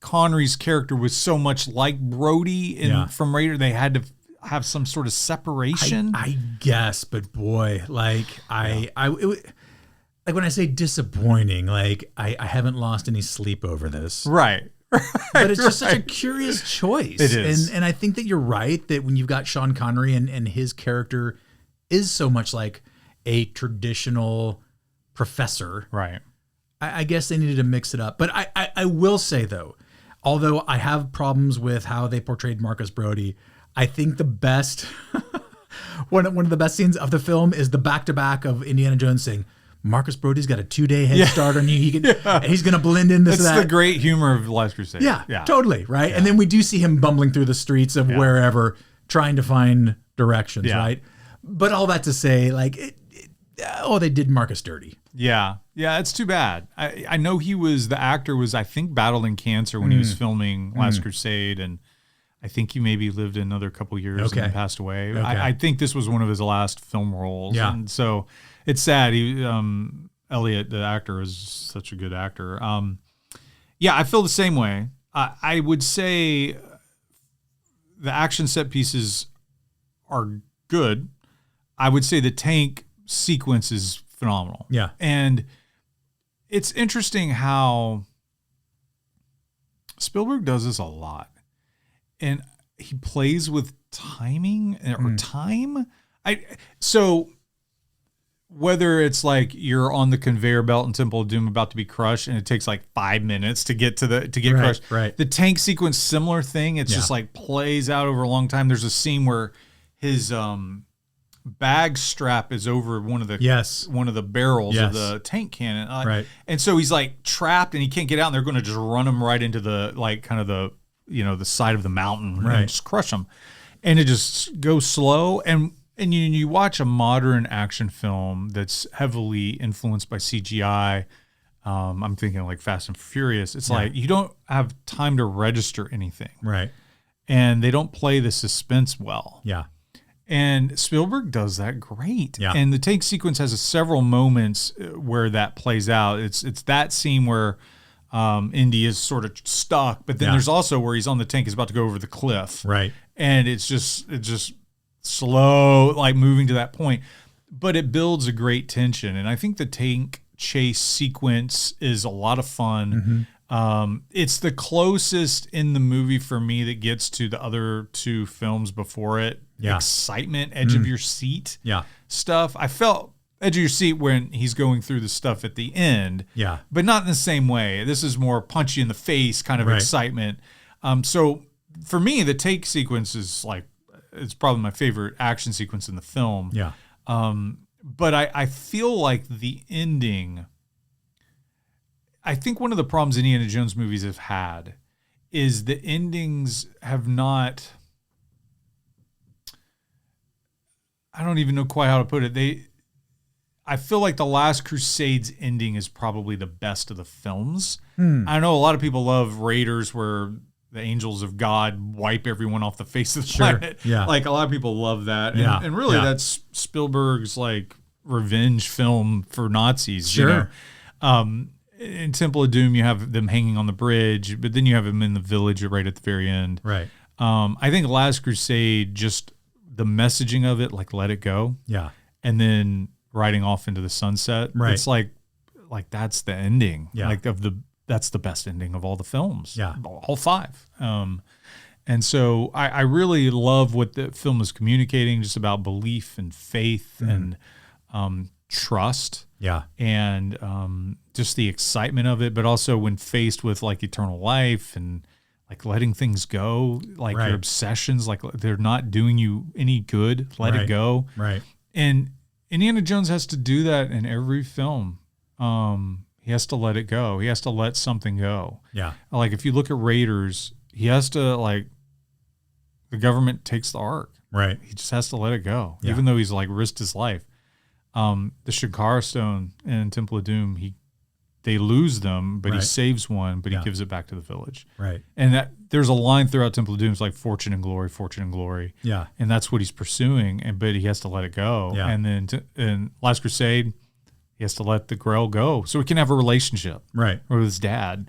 Connery's character was so much like Brody from Raider, they had to have some sort of separation. I guess, but boy, like like when I say disappointing, like I haven't lost any sleep over this. Right. But it's just such a curious choice. It is. And I think that you're right that when you've got Sean Connery and his character is so much like a traditional professor. Right. I guess they needed to mix it up. But I will say, though, although I have problems with how they portrayed Marcus Brody, I think the best, one of the best scenes of the film is the back-to-back of Indiana Jones saying, Marcus Brody's got a 2-day head start on you. He can, and he's going to blend in this. That's the great humor of The Last Crusade. Yeah, totally, right? Yeah. And then we do see him bumbling through the streets of wherever, trying to find directions, right? But all that to say, like, they did Marcus dirty. Yeah, it's too bad. I know the actor was, I think, battling cancer when he was filming Last Crusade, and I think he maybe lived another couple years and passed away. Okay. I think this was one of his last film roles, and so it's sad. Elliot, the actor, is such a good actor. I feel the same way. I would say the action set pieces are good. I would say the tank sequence is phenomenal. Yeah. And it's interesting how Spielberg does this a lot, and he plays with timing or time. So whether it's like you're on the conveyor belt in Temple of Doom about to be crushed and it takes like 5 minutes to get crushed. Right. The tank sequence, similar thing. It's just like plays out over a long time. There's a scene where his bag strap is over one of the barrels of the tank cannon. Right. And so he's like trapped and he can't get out, and they're going to just run him right into the like kind of the, the side of the mountain and just crush him. And it just goes slow. And you watch a modern action film that's heavily influenced by CGI. I'm thinking like Fast and Furious. It's like you don't have time to register anything. Right. And they don't play the suspense well. Yeah. And Spielberg does that great. Yeah. And the tank sequence has several moments where that plays out. It's that scene where Indy is sort of stuck, but then there's also where he's on the tank, he's about to go over the cliff. Right. And it's just slow, like moving to that point. But it builds a great tension. And I think the tank chase sequence is a lot of fun. It's the closest in the movie for me that gets to the other two films before it. Excitement, edge of your seat stuff. I felt edge of your seat when he's going through the stuff at the end. Yeah. But not in the same way. This is more punchy in the face kind of excitement. So for me, the tank sequence is like, it's probably my favorite action sequence in the film. Yeah. But I feel like the ending, I think one of the problems Indiana Jones movies have had is the endings have not, I don't even know quite how to put it. I feel like The Last Crusade's ending is probably the best of the films. I know a lot of people love Raiders where the angels of God wipe everyone off the face of the planet. Yeah. Like a lot of people love that. Yeah. And really that's Spielberg's like revenge film for Nazis. Sure. In Temple of Doom, you have them hanging on the bridge, but then you have them in the village right at the very end. Right. I think Last Crusade, just the messaging of it, like let it go. Yeah. And then riding off into the sunset. Right. It's like that's the ending. Yeah. Like that's the best ending of all the films. Yeah. All five. And so I really love what the film is communicating, just about belief and faith and trust. Yeah. And just the excitement of it, but also when faced with like eternal life and like letting things go, like your obsessions, like they're not doing you any good, let it go. Right. And Indiana Jones has to do that in every film. He has to let it go. He has to let something go. Yeah. Like if you look at Raiders, he has to like, the government takes the Ark. Right. He just has to let it go, Yeah. even though he's like risked his life. The Shakara Stone in Temple of Doom, they lose them, but he saves one, but he gives it back to the village. Right. And that there's a line throughout Temple of Doom, it's like fortune and glory, fortune and glory. Yeah. And that's what he's pursuing, but he has to let it go. Yeah. And then in Last Crusade, he has to let the Grail go so he can have a relationship Right. with his dad.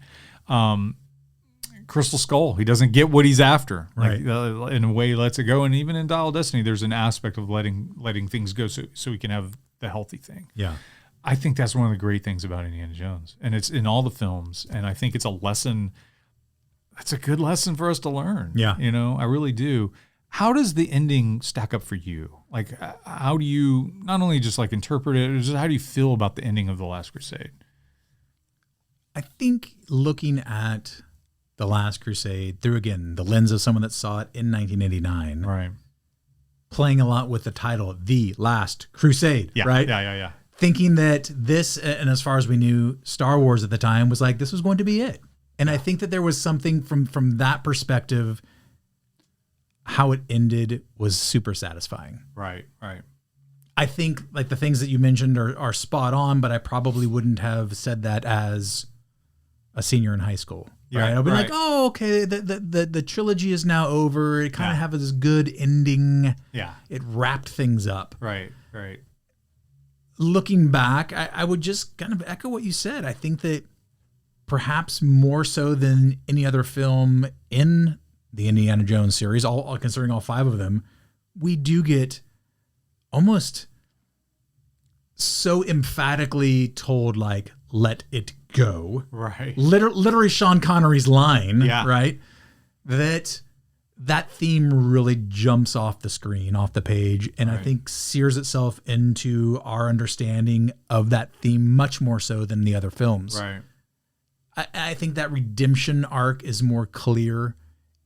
Crystal Skull, he doesn't get what he's after. Like, in a way, he lets it go. And even in Dial of Destiny, there's an aspect of letting things go so he can have the healthy thing. Yeah. I think that's one of the great things about Indiana Jones. And it's in all the films. And I think it's a lesson. That's a good lesson for us to learn. Yeah. I really do. How does the ending stack up for you? Like, how do you not only just like interpret it, just how do you feel about the ending of The Last Crusade? I think looking at The Last Crusade through, again, the lens of someone that saw it in 1989. Right. Playing a lot with the title, The Last Crusade. Yeah. Right? Yeah. Thinking that this, and as far as we knew, Star Wars at the time was like, this was going to be it. And I think that there was something from that perspective, how it ended was super satisfying. Right. I think like the things that you mentioned are spot on, but I probably wouldn't have said that as a senior in high school. Yeah, right? I'd be right. like, oh, okay, the trilogy is now over. It kind of have this good ending. Yeah. It wrapped things up. Right. Looking back, I would just kind of echo what you said. I think that perhaps more so than any other film in the Indiana Jones series, all considering all five of them, we do get almost so emphatically told, like, let it go. Right. Literally Sean Connery's line, Yeah. right? That theme really jumps off the screen, off the page, and I think sears itself into our understanding of that theme much more so than the other films. Right. I think that redemption arc is more clear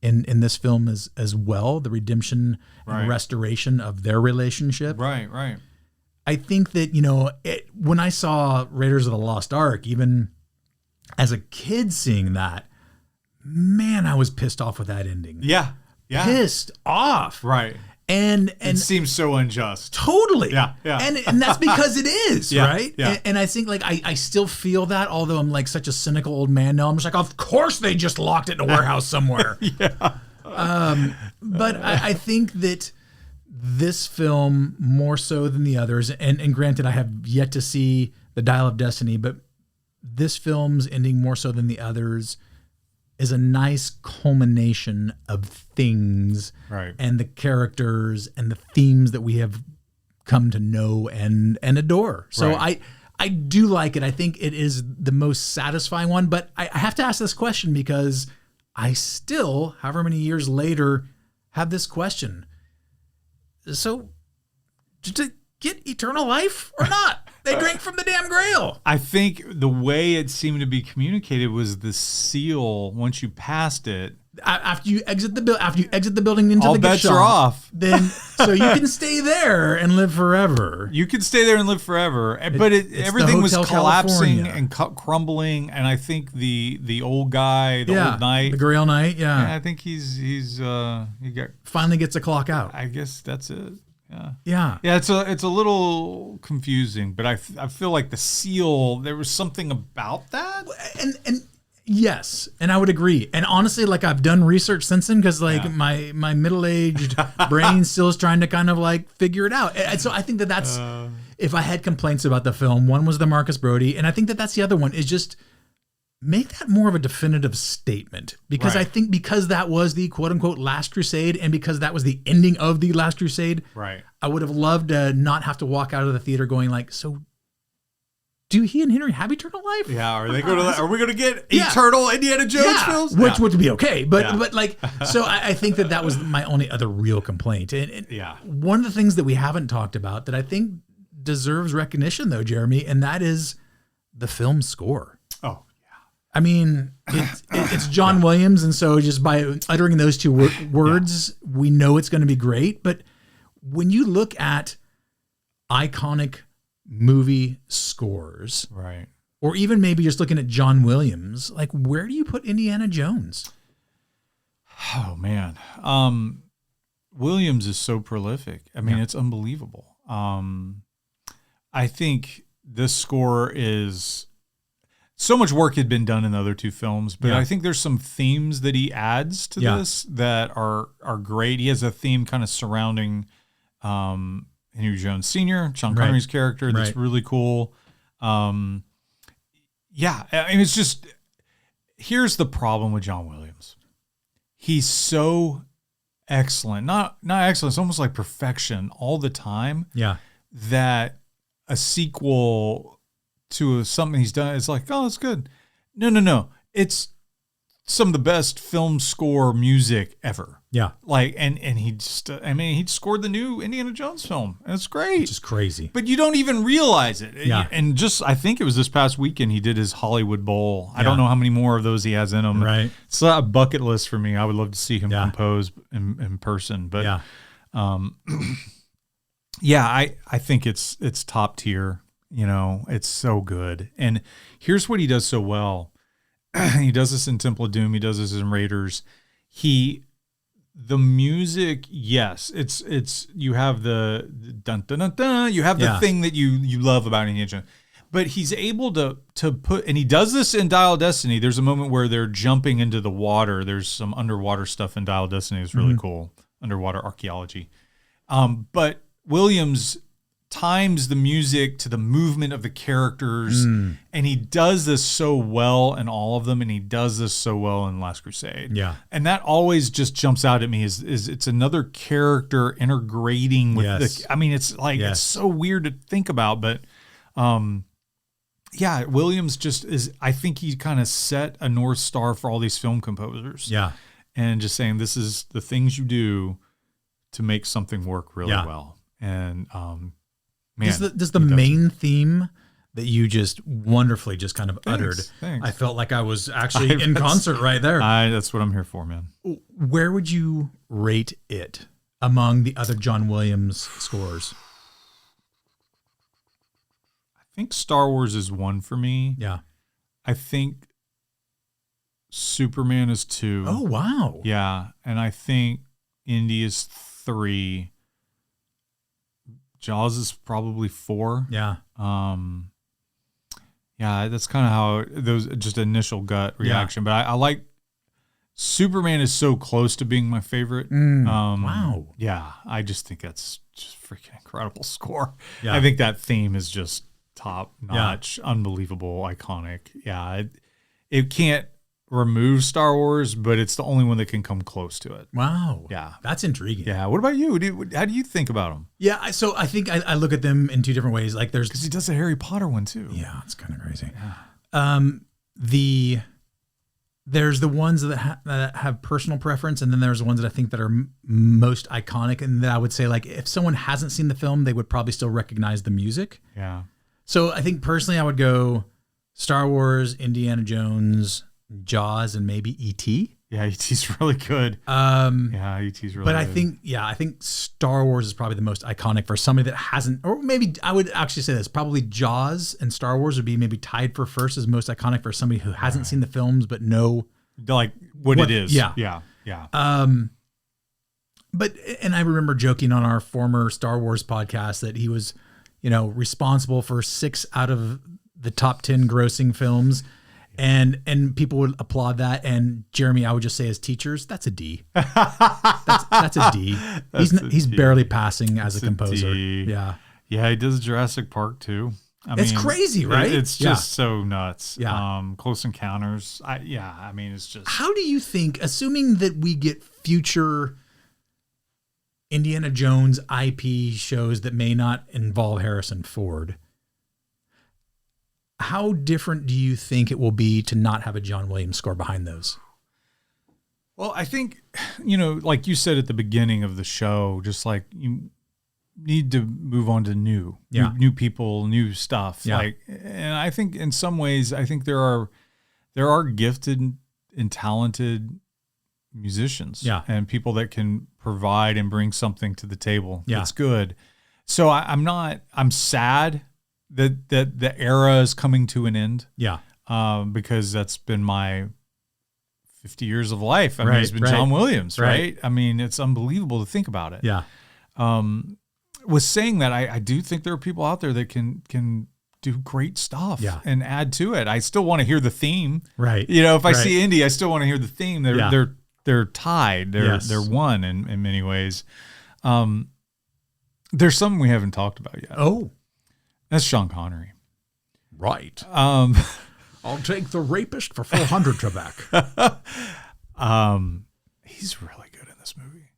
in this film as well, the redemption and restoration of their relationship. Right, right. I think that, when I saw Raiders of the Lost Ark, even as a kid seeing that, man, I was pissed off with that ending. Yeah. Yeah. Pissed off. Right. And it seems so unjust. Totally. Yeah. Yeah. And that's because it is, yeah, right? Yeah. And I think I still feel that, although I'm like such a cynical old man now. I'm just like, of course they just locked it in a warehouse somewhere. Yeah. But I think that this film, more so than the others, and granted, I have yet to see The Dial of Destiny, but this film's ending more so than the others is a nice culmination of things and the characters and the themes that we have come to know and adore. So I do like it. I think it is the most satisfying one, but I have to ask this question because I still, however many years later, have this question. So, to get eternal life or not? They drink from the damn grail. I think the way it seemed to be communicated was the seal. Once you passed it, after you exit the building into all the gift bets shop, are off. Then so you can stay there and live forever. You could stay there and live forever, but everything was collapsing California. and crumbling. And I think the old guy, the old knight, the Grail Knight, I think he finally gets a clock out. I guess that's it. Yeah. It's a little confusing, but I feel like the seal, there was something about that. And yes, and I would agree. And honestly, like I've done research since then because my middle-aged brain still is trying to kind of like figure it out. And so I think that's if I had complaints about the film, one was the Marcus Brody, and I think that's the other one is just make that more of a definitive statement because I think because that was the quote unquote Last Crusade and because that was the ending of the Last Crusade, I would have loved to not have to walk out of the theater going like, so do he and Henry have eternal life? Yeah, are we going to get eternal Indiana Jones films? Which would be okay, but like, so I think that was my only other real complaint. And one of the things that we haven't talked about that I think deserves recognition though, Jeremy, and that is the film score. Oh. I mean, it's John Williams, and so just by uttering those two words, we know it's going to be great. But when you look at iconic movie scores, or even maybe just looking at John Williams, like where do you put Indiana Jones? Oh man, Williams is so prolific. I mean, it's unbelievable. I think this score is. So much work had been done in the other two films, but I think there's some themes that he adds to this that are great. He has a theme kind of surrounding Henry Jones Sr., Sean Connery's character. That's really cool. I mean, it's just, here's the problem with John Williams. He's so excellent, not excellent, it's almost like perfection all the time. Yeah. That a sequel to something he's done, it's like, oh, it's good. No. It's some of the best film score music ever. Yeah. Like, and he just, he scored the new Indiana Jones film. And it's great. Which is crazy. But you don't even realize it. Yeah. And just, I think it was this past weekend, he did his Hollywood Bowl. I don't know how many more of those he has in him. Right. It's a bucket list for me. I would love to see him compose in person. But, I think it's top tier. It's so good. And here's what he does so well. He does this in Temple of Doom. He does this in Raiders. The music, yes, it's you have the dun dun dun dun. You have the thing that you love about Indiana Jones. But he's able to put, and he does this in Dial of Destiny. There's a moment where they're jumping into the water. There's some underwater stuff in Dial of Destiny. It's really cool. Underwater archaeology. But Williams times the music to the movement of the characters, and he does this so well in all of them, and he does this so well in Last Crusade. Yeah, and that always just jumps out at me is it's another character integrating with the. I mean, it's like it's so weird to think about, but Yeah, Williams just is, I think he kind of set a North Star for all these film composers. Yeah. And just saying, this is the things you do to make something work really well. And, man. Does the main theme that you just wonderfully just kind of uttered, Thanks. I felt like I was actually in concert right there. That's what I'm here for, man. Where would you rate it among the other John Williams scores? I think Star Wars is 1 for me. Yeah. I think Superman is 2. Oh, wow. Yeah. And I think Indy is 3. Jaws is probably 4. Yeah. Yeah, that's kind of how those just initial gut reaction. But I like Superman is so close to being my favorite. Wow. Yeah, I just think that's just freaking incredible score. Yeah. I think that theme is just top notch, unbelievable, iconic. Yeah, it can't remove Star Wars, but it's the only one that can come close to it. Wow. Yeah. That's intriguing. Yeah. What about you? How do you think about them? Yeah. So I think I look at them in two different ways. Like because he does a Harry Potter one too. Yeah, it's kind of crazy. Yeah. There's the ones that have personal preference, and then there's the ones that I think that are most iconic, and that I would say, like, if someone hasn't seen the film, they would probably still recognize the music. Yeah. So I think personally, I would go Star Wars, Indiana Jones, Jaws, and maybe E.T. Yeah, E.T.'s really good. Yeah, E.T.'s really good. But I think Star Wars is probably the most iconic for somebody that hasn't, or maybe I would actually say this, probably Jaws and Star Wars would be maybe tied for first as most iconic for somebody who hasn't seen the films but know like what it is. Yeah. Yeah. Yeah. But, and I remember joking on our former Star Wars podcast that he was, responsible for 6 out of the top 10 grossing films. And people would applaud that. And Jeremy, I would just say as teachers, that's a D. That's a D. He's barely passing as a composer. Yeah. Yeah, he does Jurassic Park too. It's crazy, right? It's just so nuts. Yeah. Close Encounters. It's just. How do you think, assuming that we get future Indiana Jones IP shows that may not involve Harrison Ford, how different do you think it will be to not have a John Williams score behind those? Well, I think, like you said at the beginning of the show, just like you need to move on to new people, new stuff. Yeah. And I think in some ways, I think there are gifted and talented musicians and people that can provide and bring something to the table. Yeah. That's good. So I'm sad that the era is coming to an end. Yeah. Because that's been my 50 years of life. I mean, it's been John Williams, right? I mean, it's unbelievable to think about it. Yeah. With saying that, I do think there are people out there that can do great stuff and add to it. I still want to hear the theme. Right. If I see Indy, I still want to hear the theme. They're tied. They're one in many ways. There's something we haven't talked about yet. Oh. That's Sean Connery. Right. I'll take the rapist for 400 Trebek. He's really good in this movie.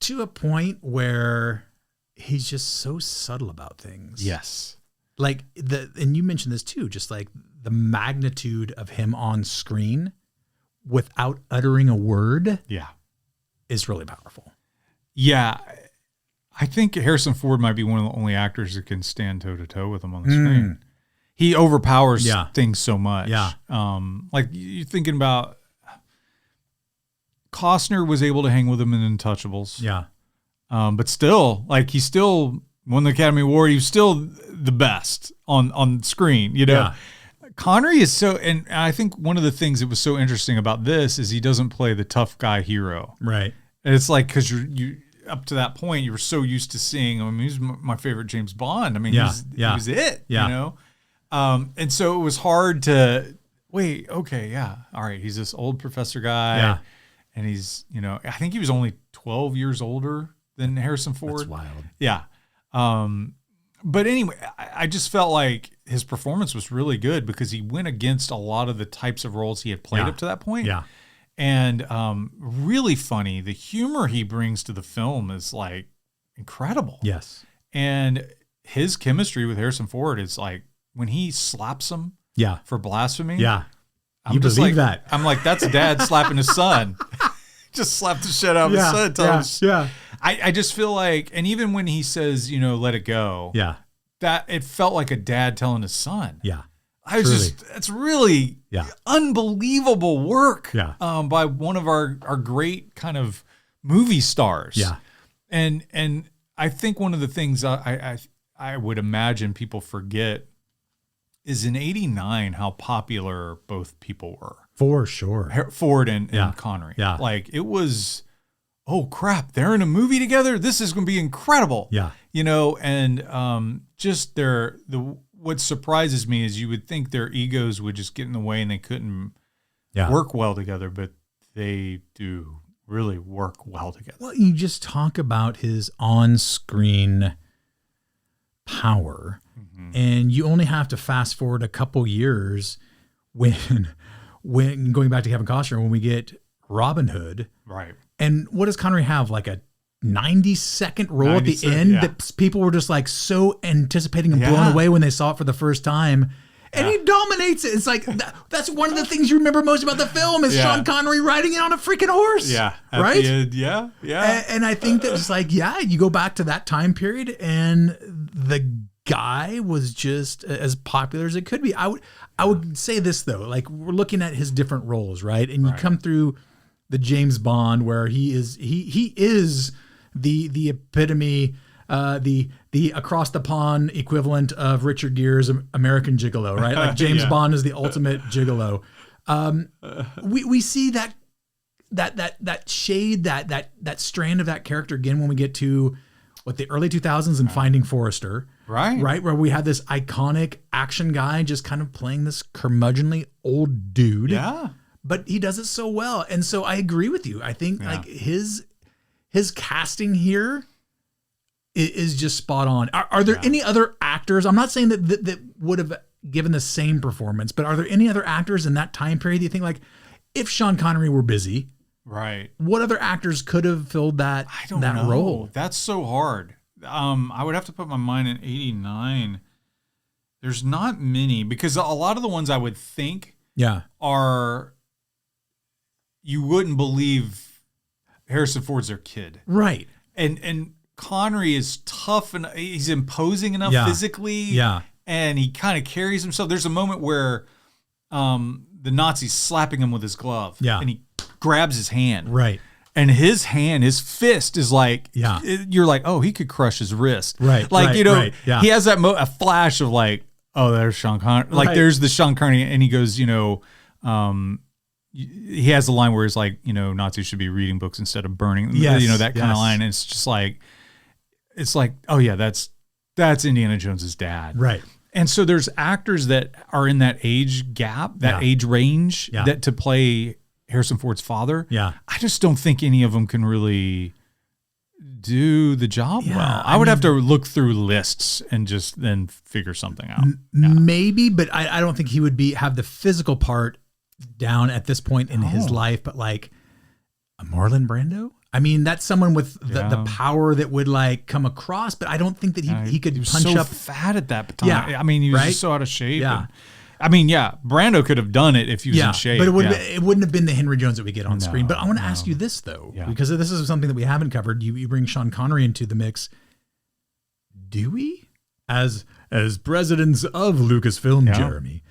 To a point where he's just so subtle about things. Yes. Like and you mentioned this too, just like the magnitude of him on screen without uttering a word. Yeah. Is really powerful. Yeah. I think Harrison Ford might be one of the only actors that can stand toe to toe with him on the screen. He overpowers things so much. Yeah. Like you're thinking about Costner was able to hang with him in Untouchables. Yeah. But still, like he still won the Academy Award. He was still the best on screen, Yeah. Connery is so, and I think one of the things that was so interesting about this is he doesn't play the tough guy hero. Right. And it's like, because you up to that point, you were so used to seeing, he's my favorite James Bond. I mean, he was it, and so it was hard to wait. Okay. Yeah. All right. He's this old professor guy. Yeah. And he's, I think he was only 12 years older than Harrison Ford. That's wild. Yeah. But anyway, I just felt like his performance was really good because he went against a lot of the types of roles he had played up to that point. Yeah. And really funny. The humor he brings to the film is like incredible. Yes. And his chemistry with Harrison Ford is like when he slaps him for blasphemy. Yeah. You believe that. I'm like, that's dad slapping his son. Just slap the shit out of his son. Yeah. I just feel like, and even when he says, let it go. Yeah. That it felt like a dad telling his son. Yeah. It's really unbelievable work by one of our great kind of movie stars. Yeah. And I think one of the things I would imagine people forget is in '89 how popular both people were. For sure. Ford and Connery. Yeah. Like it was, oh crap, they're in a movie together. This is going to be incredible. Yeah. And just what surprises me is you would think their egos would just get in the way and they couldn't work well together, but they do really work well together. Well, you just talk about his on-screen power, and you only have to fast forward a couple years when going back to Kevin Costner, when we get Robin Hood. Right. And what does Connery have? Like a 90-second role at the end that people were just like so anticipating and blown away when they saw it for the first time. And he dominates it. It's like, that's one of the things you remember most about the film is Sean Connery riding it on a freaking horse. Yeah. Right? Yeah. And I think that it's like, you go back to that time period and the guy was just as popular as it could be. I would say this though, like we're looking at his different roles, right? And you come through the James Bond where he is the epitome, the across the pond equivalent of Richard Gere's American Gigolo, right? Like James Bond is the ultimate gigolo. We see that shade, that strand of that character again when we get to the early 2000s and Finding Forrester. Right, where we have this iconic action guy just kind of playing this curmudgeonly old dude. Yeah. But he does it so well. And so I agree with you. I think like his casting here is just spot on. Are there any other actors? I'm not saying that would have given the same performance, but are there any other actors in that time period that you think like if Sean Connery were busy, right, what other actors could have filled that role? That's so hard. I would have to put my mind in '89. There's not many because a lot of the ones I would think are you wouldn't believe Harrison Ford's their kid. Right. And Connery is tough and he's imposing enough physically. Yeah. And he kind of carries himself. There's a moment where the Nazi's slapping him with his glove. Yeah. And he grabs his hand. Right. And his fist is like, you're like, oh, he could crush his wrist. Right. Like, right, he has that a flash of like, oh, there's Sean Connery. Like, there's the Sean Connery. And he goes, he has the line where it's like, Nazis should be reading books instead of burning them. Yes, that kind of line. And it's just like, oh, yeah, that's Indiana Jones's dad. Right. And so there's actors that are in that age gap, that age range that to play Harrison Ford's father. Yeah. I just don't think any of them can really do the job well. I would have to look through lists and just then figure something out. Maybe, but I don't think he would have the physical part down at this point in his life. But like a Marlon Brando? I mean, that's someone with the power that would like come across, but I don't think that he could punch so up. Fat at that time. Yeah. I mean, he was just so out of shape. Yeah. Brando could have done it if he was in shape. But it wouldn't have been the Henry Jones that we get on screen. But I want to ask you this, though, because this is something that we haven't covered. You bring Sean Connery into the mix. Do we, as presidents of Lucasfilm, Jeremy,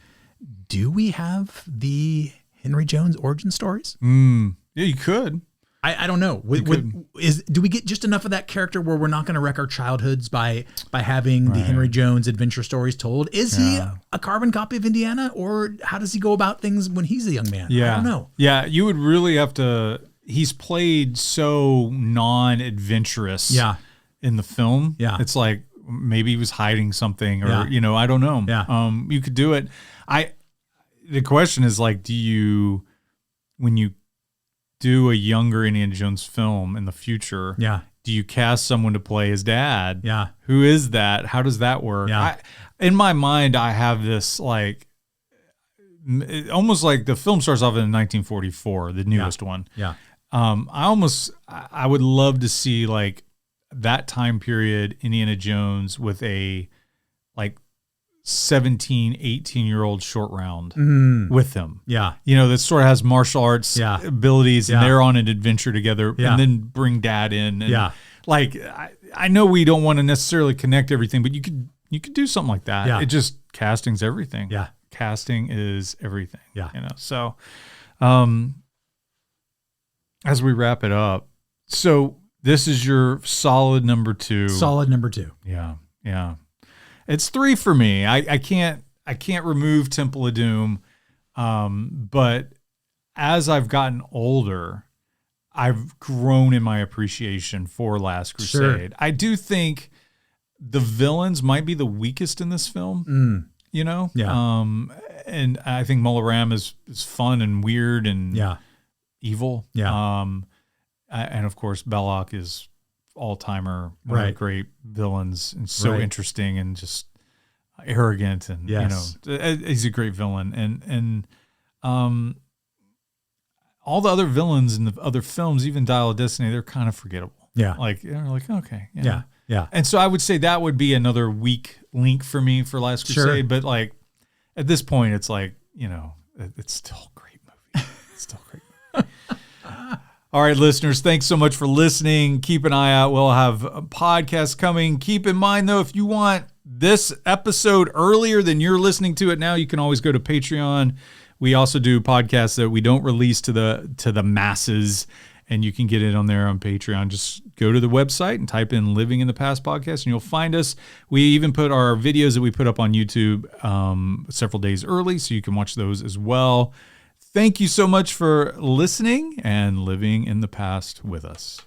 do we have the Henry Jones origin stories? Yeah, you could. I don't know. Do we get just enough of that character where we're not going to wreck our childhoods by having the Henry Jones adventure stories told? Is he a carbon copy of Indiana, or how does he go about things when he's a young man? Yeah. I don't know. Yeah, you would really have to. He's played so non-adventurous in the film. Yeah. It's like maybe he was hiding something or, I don't know. Yeah. You could do it. The question is like, when you do a younger Indiana Jones film in the future, do you cast someone to play his dad? Yeah. Who is that? How does that work? Yeah. In my mind, I have this like, almost like the film starts off in 1944, the newest one. Yeah. I would love to see like that time period Indiana Jones with a like 17, 18-year-old short round with him. Yeah. That sort of has martial arts abilities, and they're on an adventure together, and then bring dad in. And like, I know we don't want to necessarily connect everything, but you could do something like that. Yeah. It just, casting's everything. Yeah. Casting is everything. Yeah. So, as we wrap it up, so this is your solid number 2. Solid number 2. Yeah. Yeah. It's 3 for me. I can't remove Temple of Doom, but as I've gotten older, I've grown in my appreciation for Last Crusade. I do think the villains might be the weakest in this film. Yeah. And I think Mola Ram is fun and weird and evil. Yeah. And of course Belloc is all-timer, one of the great villains, and so interesting and just arrogant, and he's a great villain. And all the other villains in the other films, even Dial of Destiny, they're kind of forgettable. Yeah. Like, they're like, okay. Yeah. And so I would say that would be another weak link for me for Last Crusade. But like, at this point, it's like, it's still a great movie. It's still a great movie. All right, listeners, thanks so much for listening. Keep an eye out. We'll have a podcast coming. Keep in mind, though, if you want this episode earlier than you're listening to it now, you can always go to Patreon. We also do podcasts that we don't release to the masses, and you can get it on there on Patreon. Just go to the website and type in Living in the Past Podcast, and you'll find us. We even put our videos that we put up on YouTube several days early, so you can watch those as well. Thank you so much for listening and living in the past with us.